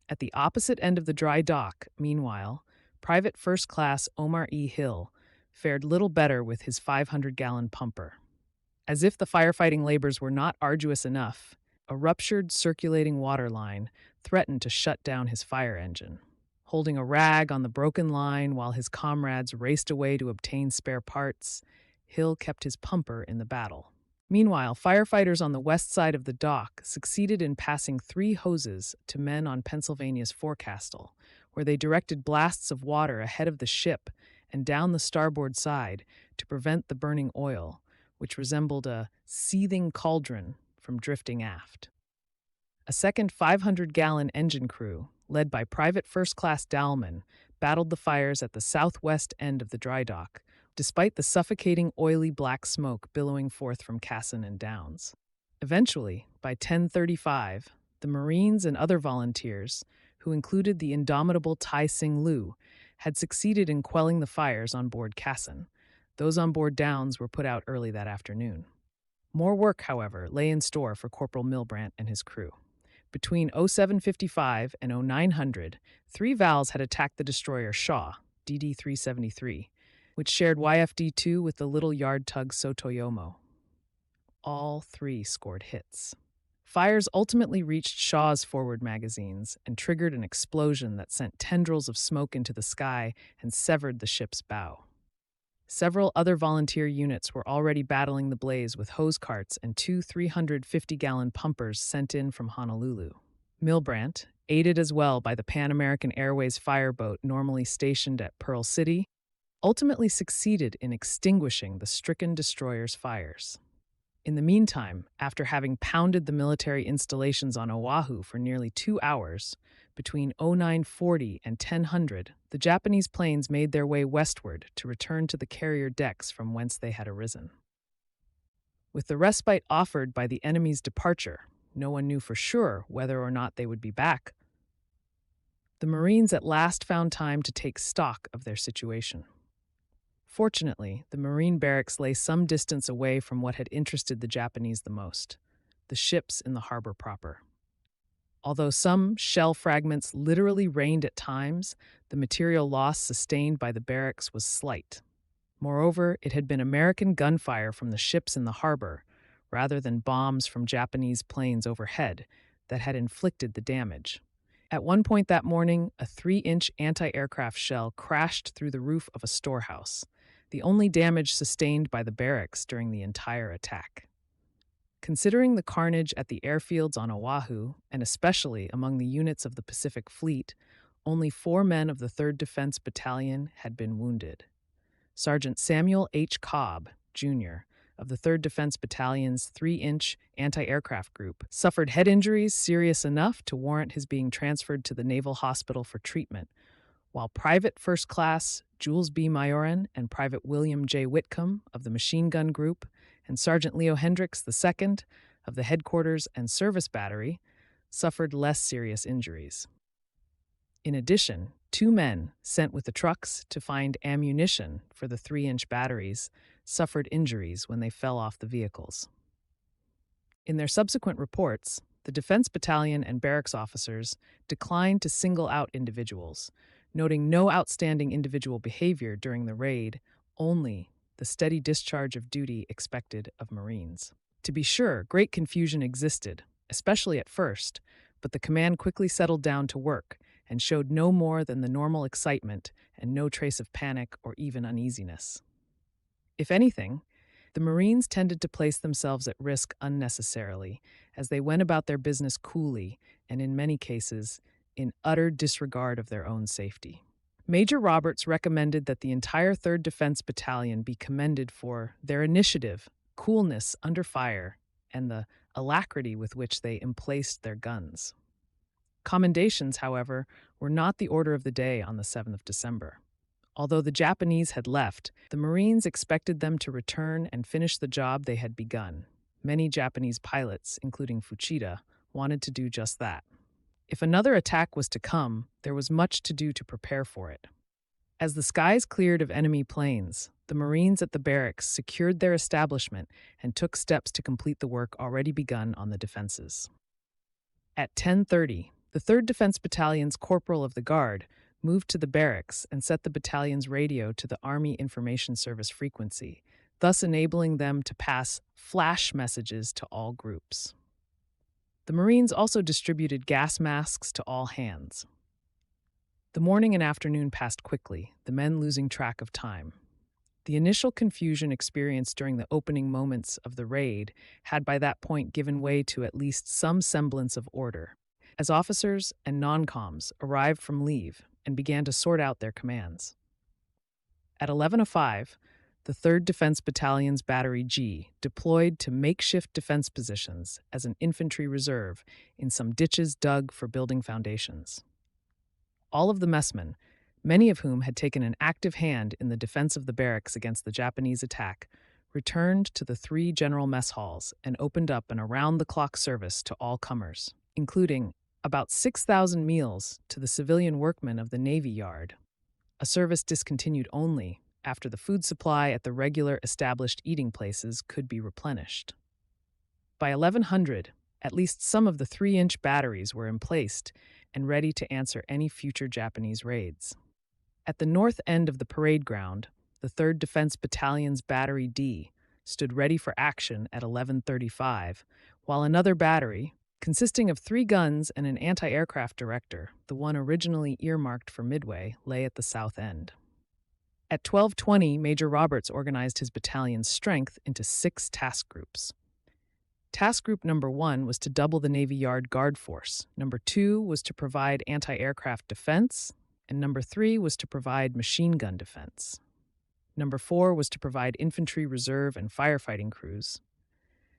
At the opposite end of the dry dock, meanwhile, Private First Class Omar E. Hill fared little better with his 500-gallon pumper. As if the firefighting labors were not arduous enough, a ruptured circulating water line threatened to shut down his fire engine. Holding a rag on the broken line while his comrades raced away to obtain spare parts, Hill kept his pumper in the battle. Meanwhile, firefighters on the west side of the dock succeeded in passing 3 hoses to men on Pennsylvania's forecastle, where they directed blasts of water ahead of the ship and down the starboard side to prevent the burning oil, which resembled a seething cauldron, from drifting aft. A second 500-gallon engine crew, led by Private First Class Dahlman, battled the fires at the southwest end of the dry dock, despite the suffocating oily black smoke billowing forth from Cassin and Downs. Eventually, by 10:35, the The Marines and other volunteers, who included the indomitable Tai Sing Lu, had succeeded in quelling the fires on board Cassin. Those on board Downs were put out early that afternoon. More work, however, lay in store for Corporal Milbrandt and his crew. Between 0755 and 0900, 3 Vals had attacked the destroyer Shaw, DD-373, which shared YFD-2 with the little yard tug Sotoyomo. All 3 scored hits. Fires ultimately reached Shaw's forward magazines and triggered an explosion that sent tendrils of smoke into the sky and severed the ship's bow. Several other volunteer units were already battling the blaze with hose carts and 2 350-gallon pumpers sent in from Honolulu. Milbrandt, aided as well by the Pan American Airways fireboat normally stationed at Pearl City, ultimately succeeded in extinguishing the stricken destroyer's fires. In the meantime, after having pounded the military installations on Oahu for nearly 2 hours, between 0940 and 1000, the Japanese planes made their way westward to return to the carrier decks from whence they had arisen. With the respite offered by the enemy's departure, no one knew for sure whether or not they would be back. The Marines at last found time to take stock of their situation. Fortunately, the Marine barracks lay some distance away from what had interested the Japanese the most, the ships in the harbor proper. Although some shell fragments literally rained at times, the material loss sustained by the barracks was slight. Moreover, it had been American gunfire from the ships in the harbor, rather than bombs from Japanese planes overhead, that had inflicted the damage. At one point that morning, a 3-inch anti-aircraft shell crashed through the roof of a storehouse, the only damage sustained by the barracks during the entire attack. Considering the carnage at the airfields on Oahu, and especially among the units of the Pacific Fleet, only 4 men of the 3rd Defense Battalion had been wounded. Sergeant Samuel H. Cobb, Jr., of the 3rd Defense Battalion's 3-inch anti-aircraft group, suffered head injuries serious enough to warrant his being transferred to the Naval Hospital for treatment, while Private First Class Jules B. Majoren and Private William J. Whitcomb of the Machine Gun Group and Sergeant Leo Hendricks II of the Headquarters and Service Battery suffered less serious injuries. In addition, 2 men sent with the trucks to find ammunition for the 3-inch batteries suffered injuries when they fell off the vehicles. In their subsequent reports, the Defense Battalion and barracks officers declined to single out individuals, noting no outstanding individual behavior during the raid, only the steady discharge of duty expected of Marines. To be sure, great confusion existed, especially at first, but the command quickly settled down to work and showed no more than the normal excitement and no trace of panic or even uneasiness. If anything, the Marines tended to place themselves at risk unnecessarily as they went about their business coolly and, in many cases, in utter disregard of their own safety. Major Roberts recommended that the entire 3rd Defense Battalion be commended for their initiative, coolness under fire, and the alacrity with which they emplaced their guns. Commendations, however, were not the order of the day on the 7th of December. Although the Japanese had left, the Marines expected them to return and finish the job they had begun. Many Japanese pilots, including Fuchida, wanted to do just that. If another attack was to come, there was much to do to prepare for it. As the skies cleared of enemy planes, the Marines at the barracks secured their establishment and took steps to complete the work already begun on the defenses. At 10:30, the 3rd Defense Battalion's corporal of the guard moved to the barracks and set the battalion's radio to the Army Information Service frequency, thus enabling them to pass flash messages to all groups. The Marines also distributed gas masks to all hands. The morning and afternoon passed quickly, the men losing track of time. The initial confusion experienced during the opening moments of the raid had by that point given way to at least some semblance of order, as officers and non-coms arrived from leave and began to sort out their commands. At 11:05, the 3rd Defense Battalion's Battery G deployed to makeshift defense positions as an infantry reserve in some ditches dug for building foundations. All of the messmen, many of whom had taken an active hand in the defense of the barracks against the Japanese attack, returned to the 3 general mess halls and opened up an around-the-clock service to all comers. including about 6,000 meals to the civilian workmen of the Navy Yard, a service discontinued only after the food supply at the regular established eating places could be replenished. By 1100, at least some of the 3-inch batteries were emplaced and ready to answer any future Japanese raids. At the north end of the parade ground, the 3rd Defense Battalion's Battery D stood ready for action at 11:35, while another battery, consisting of 3 guns and an anti-aircraft director, the one originally earmarked for Midway, lay at the south end. At 12:20, Major Roberts organized his battalion's strength into 6 task groups. Task Group Number 1 was to double the Navy Yard guard force, Number 2 was to provide anti-aircraft defense, and Number 3 was to provide machine gun defense. Number 4 was to provide infantry reserve and firefighting crews.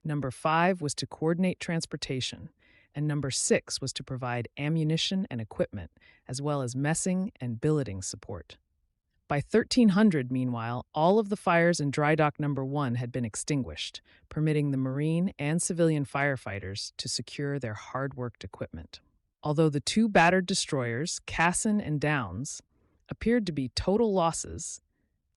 Number 5 was to coordinate transportation, and Number 6 was to provide ammunition and equipment, as well as messing and billeting support. By 1300, meanwhile, all of the fires in Dry Dock Number 1 had been extinguished, permitting the Marine and civilian firefighters to secure their hard-worked equipment. Although the 2 battered destroyers, Cassin and Downs, appeared to be total losses,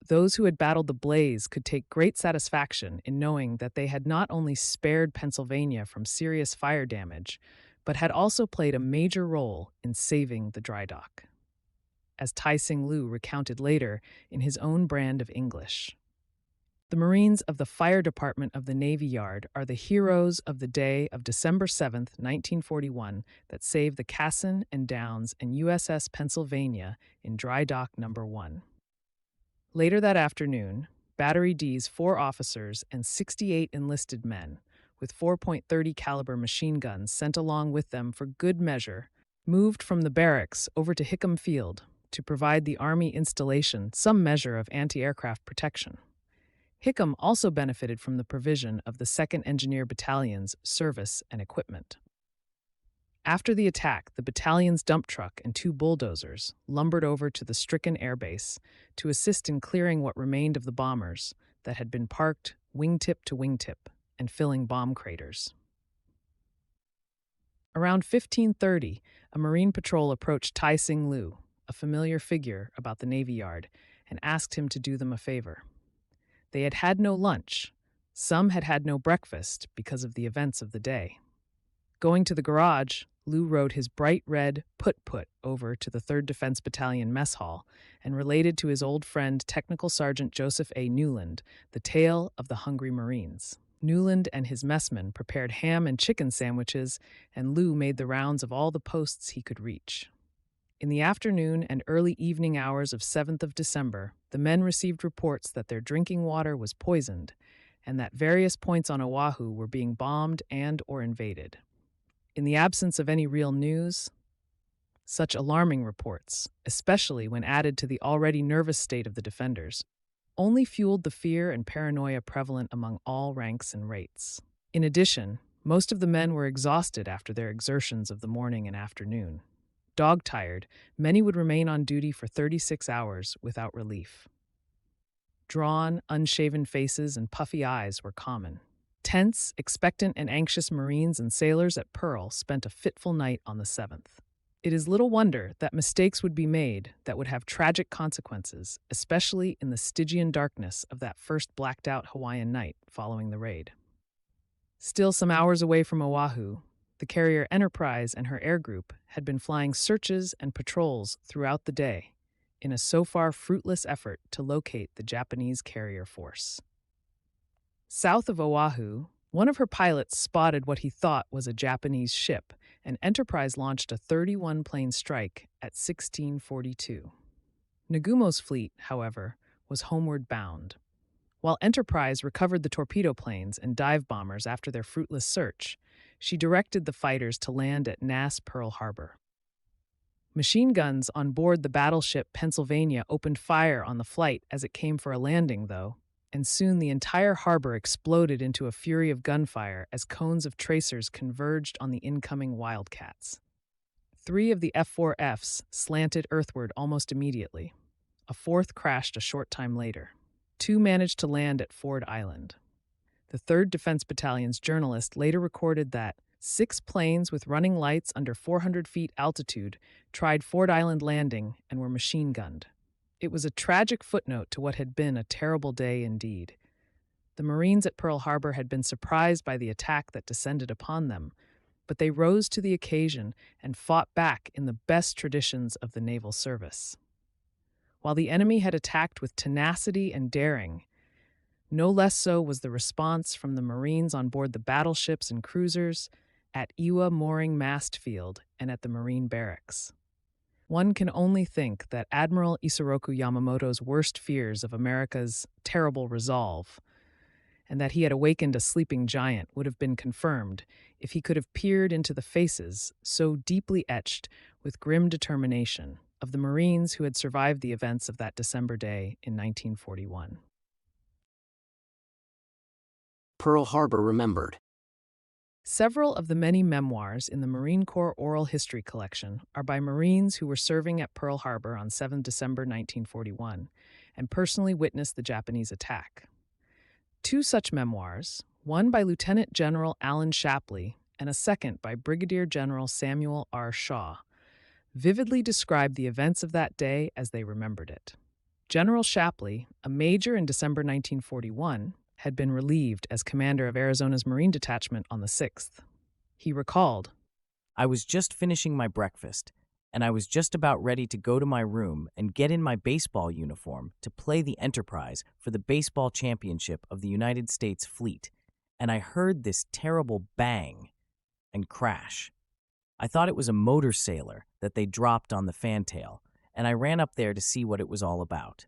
those who had battled the blaze could take great satisfaction in knowing that they had not only spared Pennsylvania from serious fire damage, but had also played a major role in saving the dry dock, as Tai Sing Lu recounted later in his own brand of English. The Marines of the Fire Department of the Navy Yard are the heroes of the day of December 7, 1941, that saved the Cassin and Downs and USS Pennsylvania in Dry Dock Number 1. Later that afternoon, Battery D's 4 officers and 68 enlisted men, with 4.30 caliber machine guns sent along with them for good measure, moved from the barracks over to Hickam Field to provide the Army installation some measure of anti-aircraft protection. Hickam also benefited from the provision of the 2nd Engineer Battalion's service and equipment. After the attack, the battalion's dump truck and 2 bulldozers lumbered over to the stricken airbase to assist in clearing what remained of the bombers that had been parked wingtip to wingtip and filling bomb craters. Around 15:30, a Marine patrol approached Tai Sing Lu, a familiar figure about the Navy Yard, and asked him to do them a favor. They had had no lunch. Some had had no breakfast because of the events of the day. Going to the garage, Lu rode his bright red put-put over to the 3rd Defense Battalion mess hall and related to his old friend Technical Sergeant Joseph A. Newland the tale of the hungry Marines. Newland and his messmen prepared ham and chicken sandwiches, and Lu made the rounds of all the posts he could reach. In the afternoon and early evening hours of 7th of December, the men received reports that their drinking water was poisoned and that various points on Oahu were being bombed and or invaded. In the absence of any real news, such alarming reports, especially when added to the already nervous state of the defenders, only fueled the fear and paranoia prevalent among all ranks and rates. In addition, most of the men were exhausted after their exertions of the morning and afternoon. Dog-tired, many would remain on duty for 36 hours without relief. Drawn, unshaven faces and puffy eyes were common. Tense, expectant, and anxious Marines and sailors at Pearl spent a fitful night on the 7th. It is little wonder that mistakes would be made that would have tragic consequences, especially in the Stygian darkness of that first blacked-out Hawaiian night following the raid. Still some hours away from Oahu, the carrier Enterprise and her air group had been flying searches and patrols throughout the day in a so far fruitless effort to locate the Japanese carrier force. South of Oahu, one of her pilots spotted what he thought was a Japanese ship, and Enterprise launched a 31-plane strike at 16:42. Nagumo's fleet, however, was homeward bound. While Enterprise recovered the torpedo planes and dive bombers after their fruitless search, she directed the fighters to land at Nass Pearl Harbor. Machine guns on board the battleship Pennsylvania opened fire on the flight as it came for a landing, though, and soon the entire harbor exploded into a fury of gunfire as cones of tracers converged on the incoming Wildcats. 3 of the F-4Fs slanted earthward almost immediately. A 4th crashed a short time later. 2 managed to land at Ford Island. The 3rd Defense Battalion's journalist later recorded that, 6 planes with running lights under 400 feet altitude tried Ford Island landing and were machine gunned. It was a tragic footnote to what had been a terrible day indeed. The Marines at Pearl Harbor had been surprised by the attack that descended upon them, but they rose to the occasion and fought back in the best traditions of the naval service. While the enemy had attacked with tenacity and daring, no less so was the response from the Marines on board the battleships and cruisers, at Iwa Mooring Mast Field, and at the Marine Barracks. One can only think that Admiral Isoroku Yamamoto's worst fears of America's terrible resolve, and that he had awakened a sleeping giant, would have been confirmed if he could have peered into the faces, so deeply etched with grim determination, of the Marines who had survived the events of that December day in 1941. Pearl Harbor Remembered. Several of the many memoirs in the Marine Corps Oral History Collection are by Marines who were serving at Pearl Harbor on 7 December 1941 and personally witnessed the Japanese attack. 2 such memoirs, one by Lieutenant General Alan Shapley and a second by Brigadier General Samuel R. Shaw, vividly describe the events of that day as they remembered it. General Shapley, a major in December 1941, had been relieved as commander of Arizona's Marine Detachment on the 6th. He recalled, "I was just finishing my breakfast, and I was just about ready to go to my room and get in my baseball uniform to play the Enterprise for the baseball championship of the United States Fleet, and I heard this terrible bang and crash. I thought it was a motor sailor that they dropped on the fantail, and I ran up there to see what it was all about.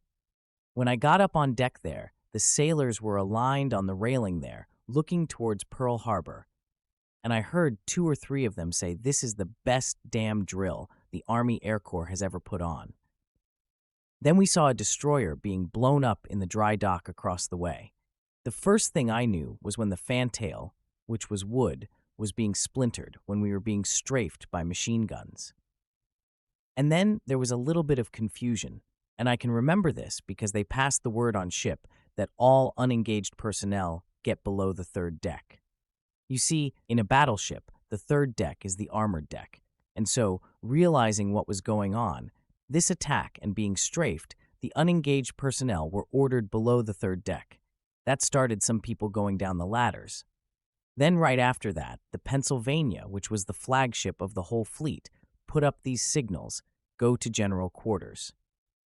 When I got up on deck there, the sailors were aligned on the railing there, looking towards Pearl Harbor, and I heard 2 or 3 of them say, 'This is the best damn drill the Army Air Corps has ever put on.' Then we saw a destroyer being blown up in the dry dock across the way. The first thing I knew was when the fantail, which was wood, was being splintered when we were being strafed by machine guns. And then there was a little bit of confusion, and I can remember this because they passed the word on ship that all unengaged personnel get below the 3rd deck. You see, in a battleship, the 3rd deck is the armored deck, and so, realizing what was going on, this attack and being strafed, the unengaged personnel were ordered below the 3rd deck. That started some people going down the ladders. Then right after that, the Pennsylvania, which was the flagship of the whole fleet, put up these signals, 'Go to general quarters.'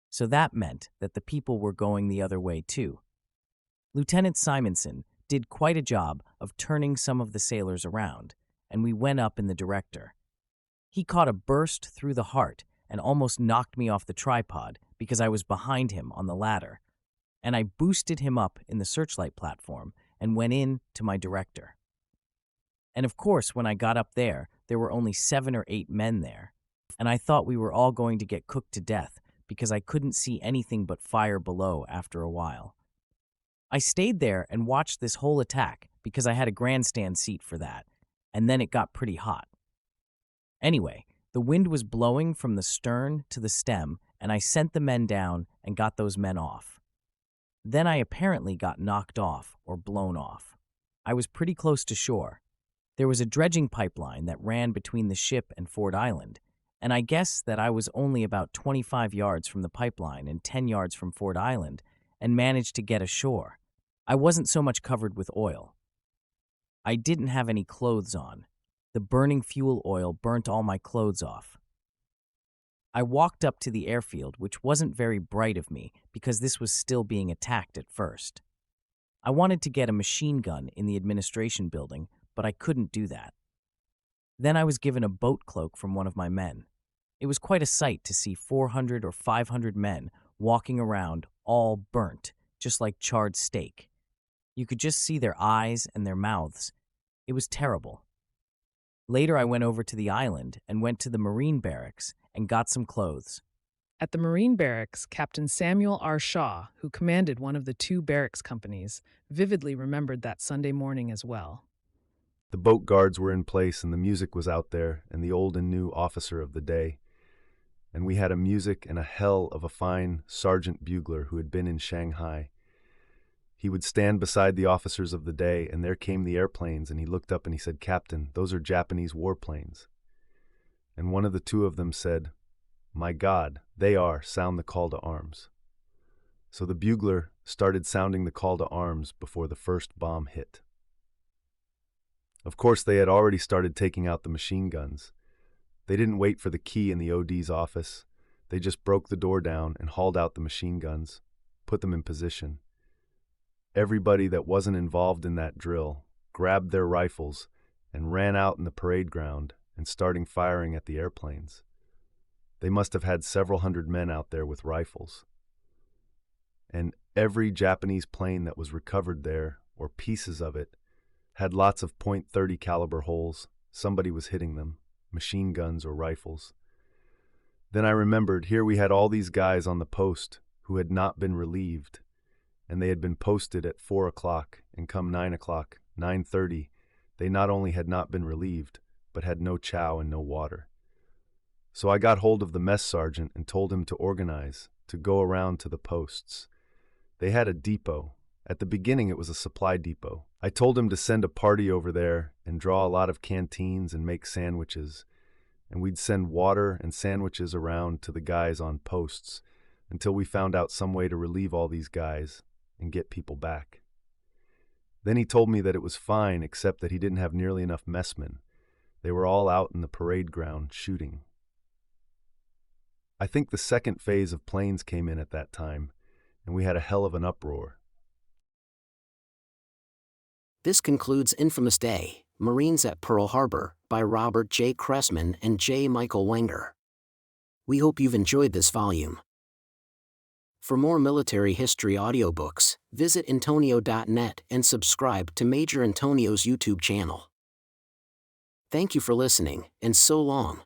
So that meant that the people were going the other way too. Lieutenant Simonson did quite a job of turning some of the sailors around, and we went up in the director. He caught a burst through the heart and almost knocked me off the tripod because I was behind him on the ladder, and I boosted him up in the searchlight platform and went in to my director. And of course, when I got up there were only 7 or 8 men there, and I thought we were all going to get cooked to death because I couldn't see anything but fire below after a while. I stayed there and watched this whole attack because I had a grandstand seat for that, and then it got pretty hot. Anyway, the wind was blowing from the stern to the stem, and I sent the men down and got those men off. Then I apparently got knocked off or blown off. I was pretty close to shore. There was a dredging pipeline that ran between the ship and Ford Island, and I guess that I was only about 25 yards from the pipeline and 10 yards from Ford Island and managed to get ashore. I wasn't so much covered with oil. I didn't have any clothes on. The burning fuel oil burnt all my clothes off. I walked up to the airfield, which wasn't very bright of me because this was still being attacked at first. I wanted to get a machine gun in the administration building, but I couldn't do that. Then I was given a boat cloak from one of my men. It was quite a sight to see 400 or 500 men walking around, all burnt, just like charred steak. You could just see their eyes and their mouths. It was terrible. Later I went over to the island and went to the Marine barracks and got some clothes. At the Marine barracks, Captain Samuel R. Shaw, who commanded one of the 2 barracks companies, vividly remembered that Sunday morning as well. The boat guards were in place and the music was out there and the old and new officer of the day. And we had a music and a hell of a fine sergeant bugler who had been in Shanghai. He would stand beside the officers of the day, and there came the airplanes, and he looked up and he said, "Captain, those are Japanese warplanes." And one of the two of them said, "My God, they are, sound the call to arms." So the bugler started sounding the call to arms before the first bomb hit. Of course, they had already started taking out the machine guns. They didn't wait for the key in the OD's office. They just broke the door down and hauled out the machine guns, put them in position. Everybody that wasn't involved in that drill grabbed their rifles and ran out in the parade ground and starting firing at the airplanes. They must have had several hundred men out there with rifles. And every Japanese plane that was recovered there, or pieces of it, had lots of .30 caliber holes. Somebody was hitting them, machine guns or rifles. Then I remembered here we had all these guys on the post who had not been relieved, and they had been posted at 4 o'clock, and come 9 o'clock, 9:30, they not only had not been relieved, but had no chow and no water. So I got hold of the mess sergeant and told him to organize, to go around to the posts. They had a depot. At the beginning it was a supply depot. I told him to send a party over there and draw a lot of canteens and make sandwiches, and we'd send water and sandwiches around to the guys on posts until we found out some way to relieve all these guys and get people back. Then he told me that it was fine except that he didn't have nearly enough messmen. They were all out in the parade ground shooting. I think the second phase of planes came in at that time, and we had a hell of an uproar. This concludes Infamous Day, Marines at Pearl Harbor, by Robert J. Cressman and J. Michael Wenger. We hope you've enjoyed this volume. For more military history audiobooks, visit Intonio.net and subscribe to Major Intonio's YouTube channel. Thank you for listening, and so long.